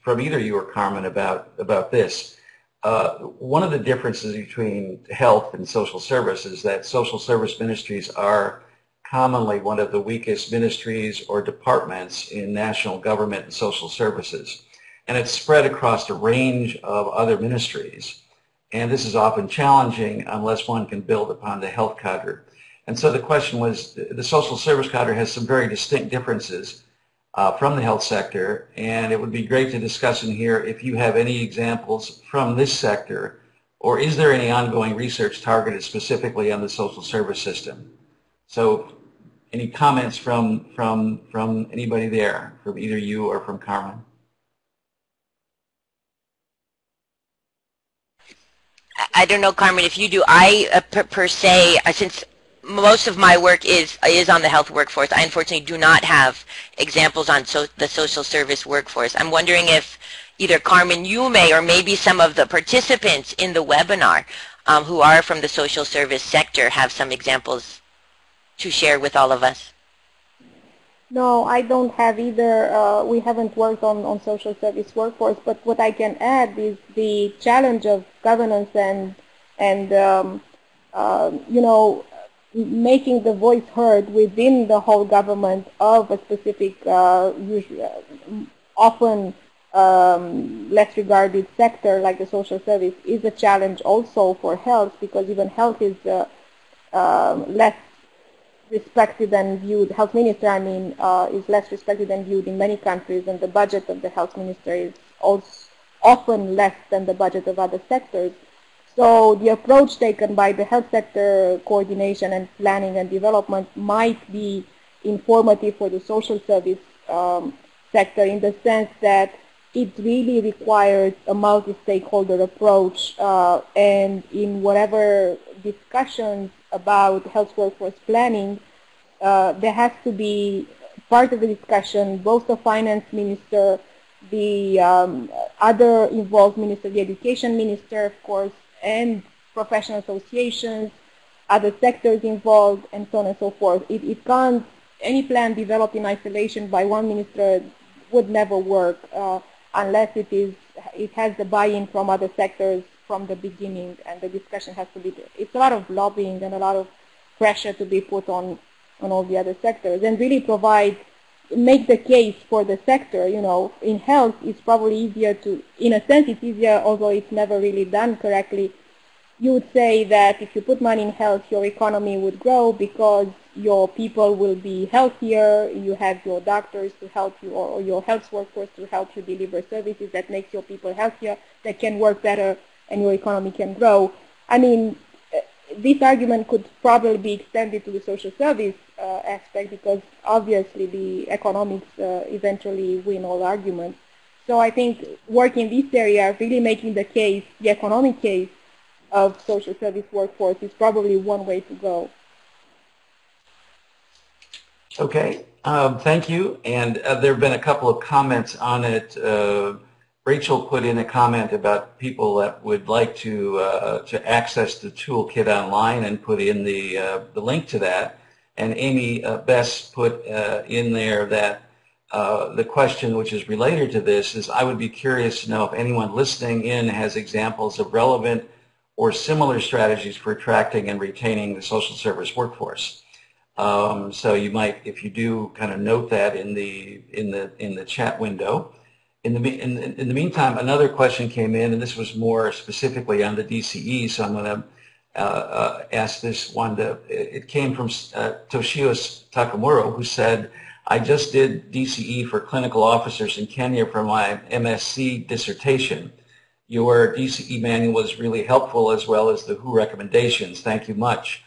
from either you or Carmen about this. One of the differences between health and social service is that social service ministries are commonly one of the weakest ministries or departments in national government and social services. And it's spread across a range of other ministries. And this is often challenging unless one can build upon the health cadre. And so the question was, the social service cadre has some very distinct differences from the health sector, and it would be great to discuss in here if you have any examples from this sector, or is there any ongoing research targeted specifically on the social service system? So any comments from anybody there, from either you or from Carmen? I don't know, Carmen, if you do. I, per se, since most of my work is on the health workforce, I unfortunately do not have examples on the social service workforce. I'm wondering if either Carmen, you may, or maybe some of the participants in the webinar who are from the social service sector have some examples to share with all of us. No, I don't have either. We haven't worked on social service workforce, but what I can add is the challenge of governance and you know, making the voice heard within the whole government of a specific, often less regarded sector like the social service is a challenge also for health, because even health is less respected and viewed. Health minister, I mean, is less respected and viewed in many countries, and the budget of the health minister is also often less than the budget of other sectors. So the approach taken by the health sector coordination and planning and development might be informative for the social service sector, in the sense that it really requires a multi-stakeholder approach, and in whatever discussions about health workforce planning, there has to be part of the discussion, both the finance minister, the other involved minister, the education minister, of course, and professional associations, other sectors involved, and so on and so forth. It can't, any plan developed in isolation by one minister would never work unless it has the buy-in from other sectors from the beginning, and the discussion has to be, it's a lot of lobbying and a lot of pressure to be put on all the other sectors, and really make the case for the sector. You know, in health, it's probably easier to, in a sense it's easier, although it's never really done correctly. You would say that if you put money in health, your economy would grow because your people will be healthier, you have your doctors to help you, or your health workforce to help you deliver services that makes your people healthier, that can work better, and your economy can grow. I mean, this argument could probably be extended to the social service aspect, because obviously the economics eventually win all arguments. So I think work in this area, really making the case, the economic case of social service workforce, is probably one way to go. Okay, thank you. And there have been a couple of comments on it. Rachel put in a comment about people that would like to access the toolkit online, and put in the link to that. And Amy Bess put in there that the question, which is related to this, is I would be curious to know if anyone listening in has examples of relevant or similar strategies for attracting and retaining the social service workforce. So you might, if you do, kind of note that in the chat window. In the meantime, another question came in, and this was more specifically on the DCE, so I'm going to ask this, Wanda. It came from Toshio Takamura, who said, I just did DCE for clinical officers in Kenya for my MSc dissertation. Your DCE manual was really helpful, as well as the WHO recommendations. Thank you much.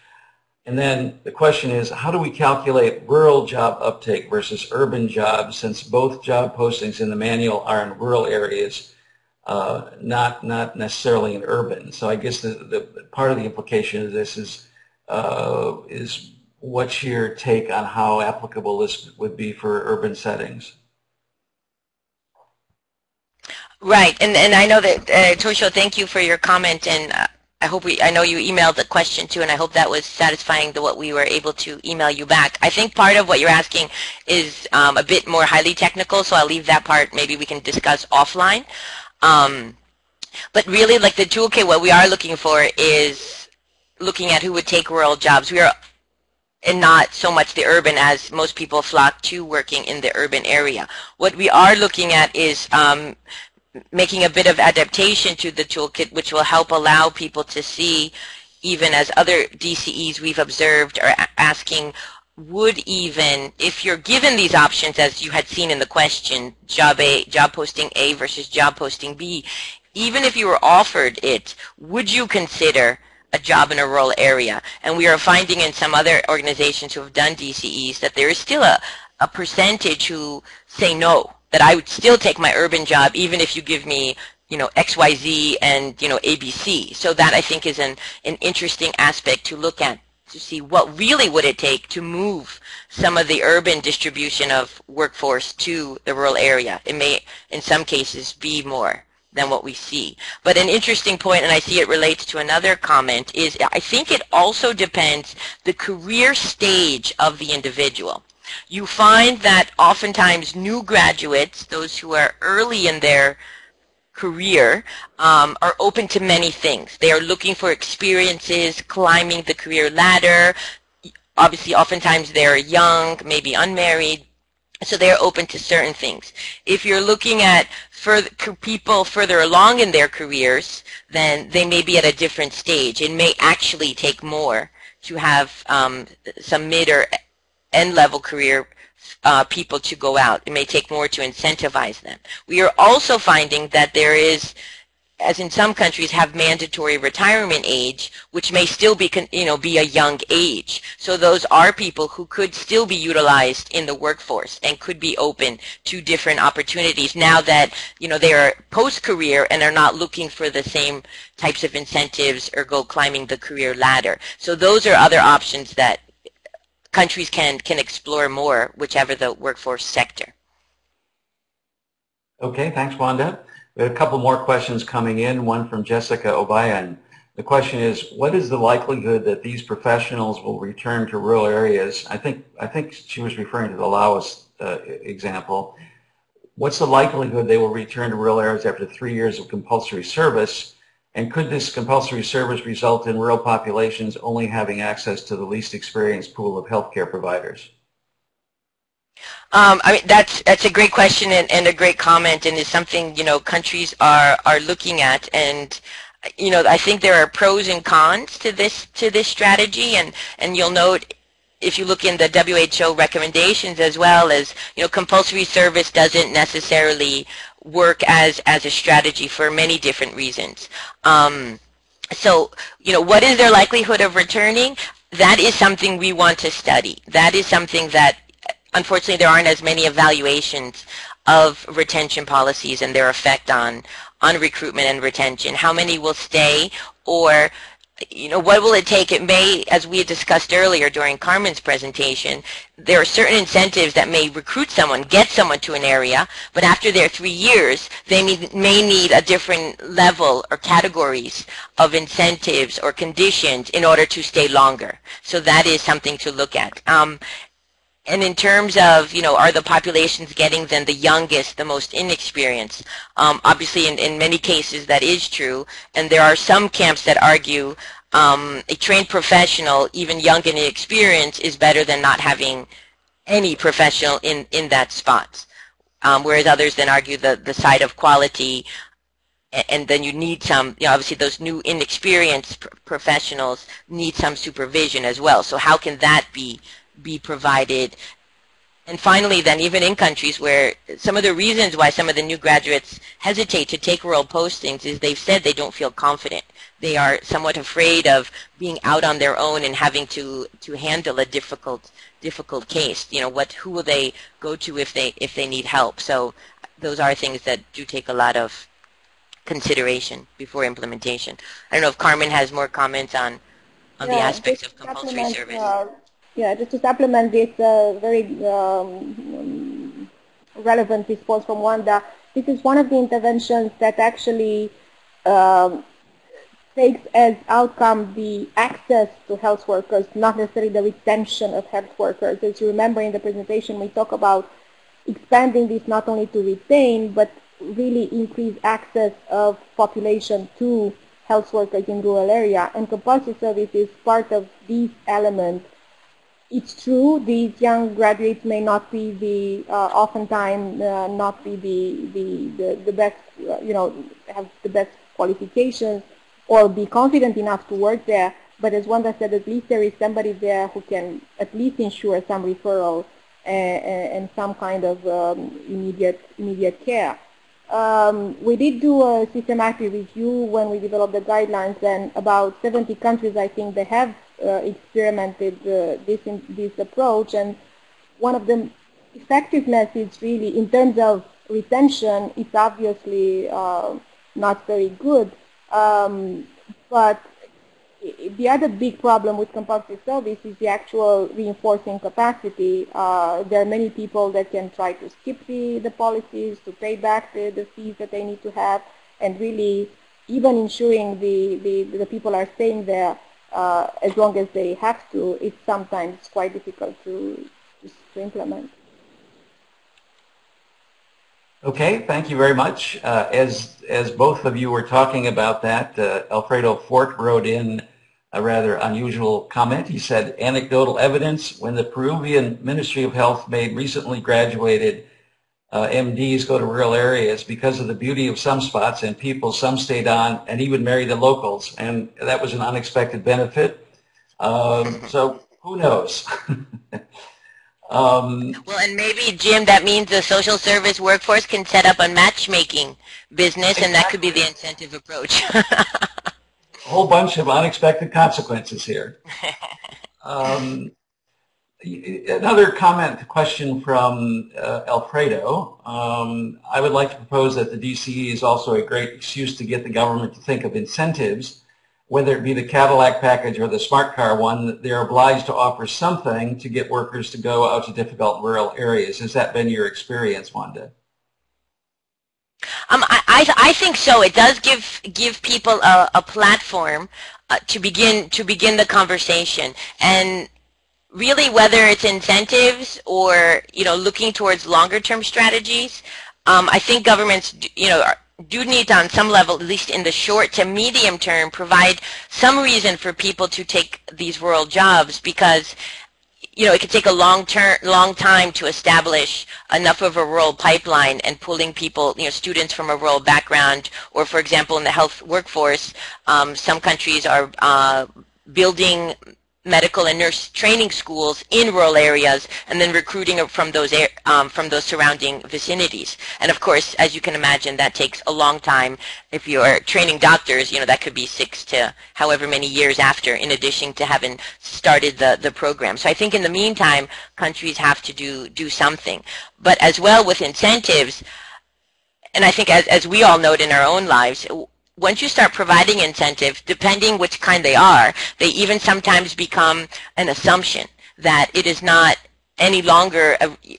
And then the question is, how do we calculate rural job uptake versus urban jobs, since both job postings in the manual are in rural areas, not necessarily in urban? So I guess the part of the implication of this is what's your take on how applicable this would be for urban settings? Right, and I know that, Toshio, thank you for your comment, and I know you emailed the question too, and I hope that was satisfying to what we were able to email you back. I think part of what you're asking is a bit more highly technical, so I'll leave that part. Maybe we can discuss offline. But really, like the toolkit, what we are looking for is looking at who would take rural jobs. We are, and not so much the urban, as most people flock to working in the urban area. What we are looking at is making a bit of adaptation to the toolkit, which will help allow people to see, even as other DCEs we've observed are asking, would even, if you're given these options, as you had seen in the question, job posting A versus job posting B, even if you were offered it, would you consider a job in a rural area? And we are finding in some other organizations who have done DCEs that there is still a percentage who say no, that I would still take my urban job even if you give me, you know, XYZ and, you know, ABC. So that I think is an interesting aspect to look at, to see what really would it take to move some of the urban distribution of workforce to the rural area. It may, in some cases, be more than what we see. But an interesting point, and I see it relates to another comment, is I think it also depends the career stage of the individual. You find that oftentimes new graduates, those who are early in their career, are open to many things. They are looking for experiences, climbing the career ladder. Obviously, oftentimes they're young, maybe unmarried, so they're open to certain things. If you're looking at people further along in their careers, then they may be at a different stage. It may actually take more to have some mid or end-level career people to go out. It may take more to incentivize them. We are also finding that there is, as in some countries, have mandatory retirement age, which may still be, you know, be a young age. So those are people who could still be utilized in the workforce and could be open to different opportunities now that, you know, they are post-career and are not looking for the same types of incentives or go climbing the career ladder. So those are other options that countries can explore more, whichever the workforce sector. Okay, thanks, Wanda. We have a couple more questions coming in, one from Jessica Obayan. The question is, what is the likelihood that these professionals will return to rural areas? I think she was referring to the Laos example. What's the likelihood they will return to rural areas after 3 years of compulsory service? And could this compulsory service result in rural populations only having access to the least experienced pool of healthcare providers? I mean, that's a great question and a great comment, and is something, you know, countries are looking at. And, you know, I think there are pros and cons to this strategy, and you'll note, if you look in the WHO recommendations as well, as, you know, compulsory service doesn't necessarily work as a strategy for many different reasons. So, you know, what is their likelihood of returning? That is something we want to study. That is something that, unfortunately, there aren't as many evaluations of retention policies and their effect on recruitment and retention. How many will stay, or, you know, what will it take? It may, as we had discussed earlier during Carmen's presentation, there are certain incentives that may recruit someone, get someone to an area, but after their 3 years, they may need a different level or categories of incentives or conditions in order to stay longer. So that is something to look at. And in terms of, you know, are the populations getting then the youngest, the most inexperienced? Obviously, in many cases, that is true. And there are some camps that argue a trained professional, even young and inexperienced, is better than not having any professional in that spot. Whereas others then argue the side of quality, and then you need some, you know, obviously those new inexperienced professionals need some supervision as well. So how can that be provided? And finally, then, even in countries where some of the reasons why some of the new graduates hesitate to take rural postings is they've said they don't feel confident. They are somewhat afraid of being out on their own and having to handle a difficult case. You know, who will they go to if they need help? So those are things that do take a lot of consideration before implementation. I don't know if Carmen has more comments on the aspects of compulsory service. Yeah, just to supplement this very relevant response from Wanda, this is one of the interventions that actually takes as outcome the access to health workers, not necessarily the retention of health workers. As you remember in the presentation, we talk about expanding this not only to retain, but really increase access of population to health workers in rural area. And compulsory service is part of these elements. It's true, these young graduates may not be the, oftentimes not be the best, have the best qualifications or be confident enough to work there. But as Wanda said, at least there is somebody there who can at least ensure some referral and some kind of immediate care. We did do a systematic review when we developed the guidelines, and about 70 countries, I think, they have experimented this approach. And one of the effectiveness is really, in terms of retention, it's obviously not very good. But the other big problem with compulsory service is the actual reinforcing capacity. There are many people that can try to skip the policies, to pay back the fees that they need to have, and really even ensuring the people are staying there as long as they have to, it's sometimes quite difficult to implement. Okay, thank you very much. As both of you were talking about that, Alfredo Fort wrote in a rather unusual comment. He said, anecdotal evidence, when the Peruvian Ministry of Health made recently graduated MDs go to rural areas because of the beauty of some spots and people, some stayed on and even married the locals, and that was an unexpected benefit. So who knows? Well, and maybe, Jim, that means the social service workforce can set up a matchmaking business, exactly. And that could be the incentive approach. A whole bunch of unexpected consequences here. Another question from Alfredo. I would like to propose that the DCE is also a great excuse to get the government to think of incentives, whether it be the Cadillac package or the smart car one, that they're obliged to offer something to get workers to go out to difficult rural areas. Has that been your experience, Wanda? I think so. It does give people a platform to begin the conversation, and really, whether it's incentives or looking towards longer term strategies, I think governments do need to, on some level, at least in the short to medium term, provide some reason for people to take these rural jobs, because it could take a long time to establish enough of a rural pipeline, and pulling people, students from a rural background, or for example in the health workforce, some countries are building medical and nurse training schools in rural areas and then recruiting from those surrounding vicinities. And of course, as you can imagine, that takes a long time. If you're training doctors, that could be 6 to however many years after, in addition to having started the program. So I think in the meantime, countries have to do something. But as well with incentives, and I think as we all note in our own lives, once you start providing incentives, depending which kind they are, they even sometimes become an assumption that it is not any longer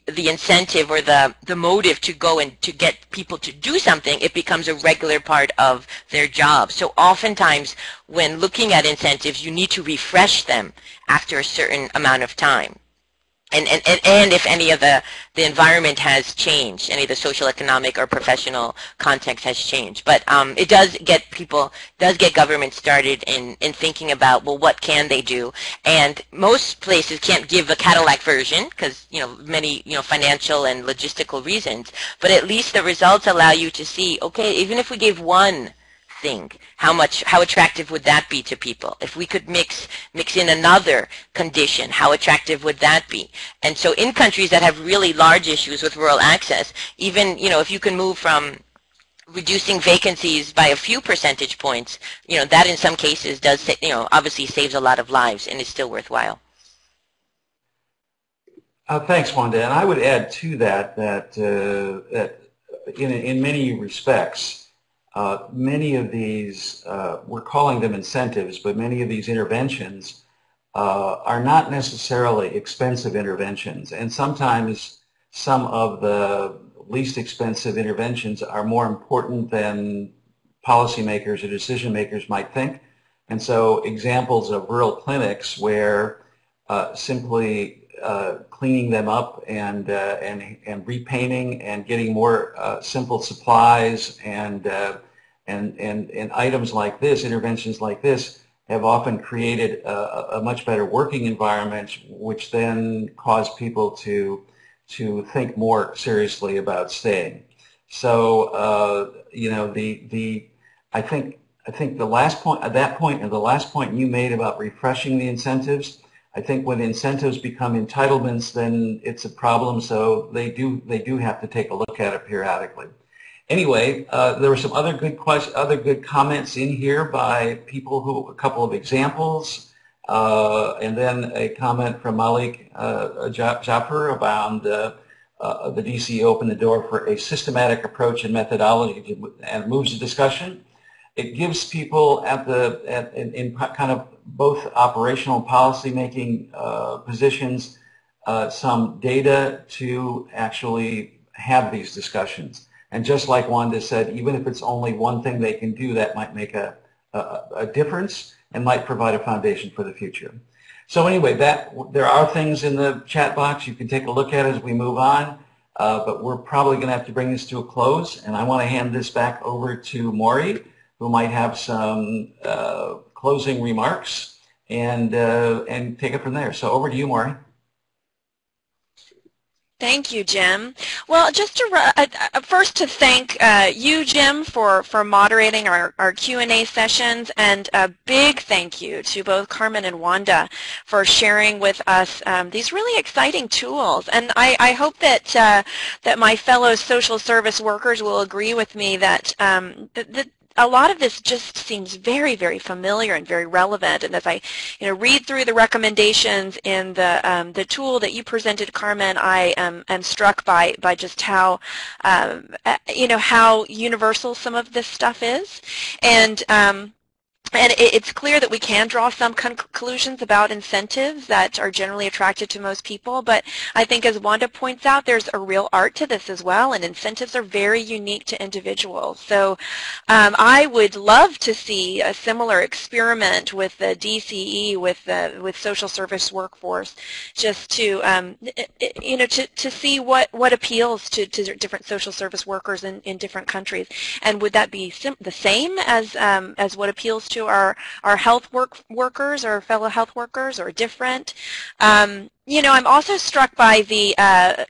the incentive or the motive to go and to get people to do something. It becomes a regular part of their job. So oftentimes when looking at incentives, you need to refresh them after a certain amount of time. And if any of the environment has changed, any of the social, economic, or professional context has changed. But it does get government started in thinking about, well, what can they do? And most places can't give a Cadillac version because, many, financial and logistical reasons. But at least the results allow you to see, okay, even if we gave one thing, how attractive would that be to people? If we could mix in another condition, how attractive would that be? And so in countries that have really large issues with rural access, even if you can move from reducing vacancies by a few percentage points, that in some cases does obviously saves a lot of lives and is still worthwhile. Thanks, Wanda. And I would add to that in many respects, many of these, we're calling them incentives, but many of these interventions are not necessarily expensive interventions. And sometimes some of the least expensive interventions are more important than policymakers or decision makers might think. And so examples of rural clinics where simply cleaning them up and repainting and getting more simple supplies and items like this, interventions like this, have often created a much better working environment, which then cause people to think more seriously about staying. So you know, I think the last point at that point, and the last point you made about refreshing the incentives, I think when incentives become entitlements, then it's a problem. So they do have to take a look at it periodically. Anyway, there were some other good comments in here by people a couple of examples, and then a comment from Malik Jaffer about the DCE opened the door for a systematic approach and methodology and moves the discussion. It gives people in kind of both operational and policy making positions some data to actually have these discussions. And just like Wanda said, even if it's only one thing they can do, that might make a difference and might provide a foundation for the future. So anyway, there are things in the chat box you can take a look at as we move on, but we're probably going to have to bring this to a close. And I want to hand this back over to Maury, who might have some closing remarks and take it from there. So over to you, Maury. Thank you, Jim. Well, just to first to thank you, Jim, for moderating our Q&A sessions, and a big thank you to both Carmen and Wanda for sharing with us these really exciting tools. And I hope that that my fellow social service workers will agree with me that a lot of this just seems very, very familiar and very relevant. And as I, read through the recommendations in the tool that you presented, Carmen, I am struck by just how, how universal some of this stuff is. And it's clear that we can draw some conclusions about incentives that are generally attractive to most people, but I think, as Wanda points out, there's a real art to this as well, and incentives are very unique to individuals. So I would love to see a similar experiment with the DCE, with social service workforce, just to to see what appeals to different social service workers in different countries. And would that be the same as what appeals to our health workers or fellow health workers, or different? I'm also struck by the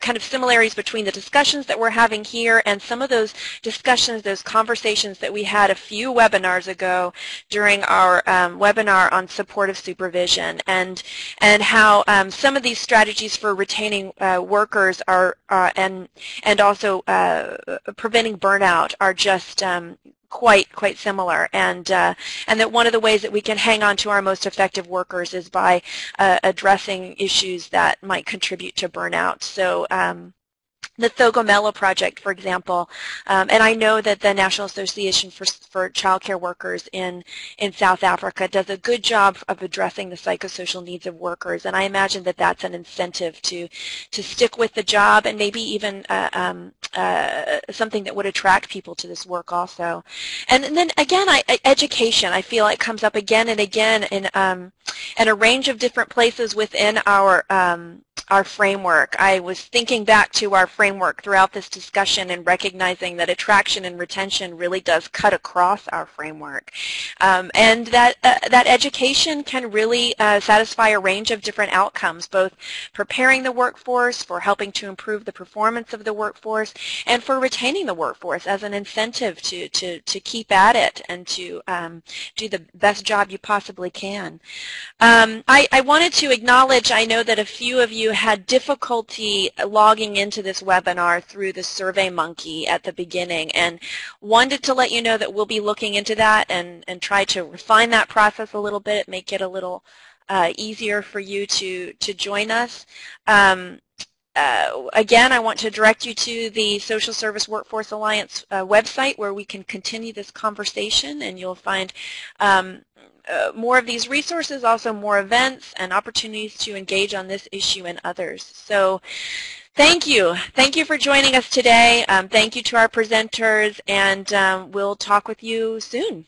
kind of similarities between the discussions that we're having here and some of those discussions, those conversations that we had a few webinars ago during our webinar on supportive supervision, and how some of these strategies for retaining workers are and also preventing burnout are just quite similar, and that one of the ways that we can hang on to our most effective workers is by addressing issues that might contribute to burnout. So the Thogomello project, for example, and I know that the National Association for Child Care Workers in South Africa does a good job of addressing the psychosocial needs of workers, and I imagine that that's an incentive to stick with the job, and maybe even something that would attract people to this work also. And then again, education, I feel like, comes up again and again in a range of different places within our framework. I was thinking back to our framework throughout this discussion and recognizing that attraction and retention really does cut across our framework, and that education can really satisfy a range of different outcomes, both preparing the workforce, for helping to improve the performance of the workforce, and for retaining the workforce as an incentive to keep at it and to do the best job you possibly can. I wanted to acknowledge, I know that a few of you had difficulty logging into this webinar through the SurveyMonkey at the beginning, and wanted to let you know that we'll be looking into that and try to refine that process a little bit, make it a little easier for you to join us. Again, I want to direct you to the Social Service Workforce Alliance website, where we can continue this conversation, and you'll find more of these resources, also more events and opportunities to engage on this issue and others. So Thank you. Thank you for joining us today. Thank you to our presenters, and we'll talk with you soon.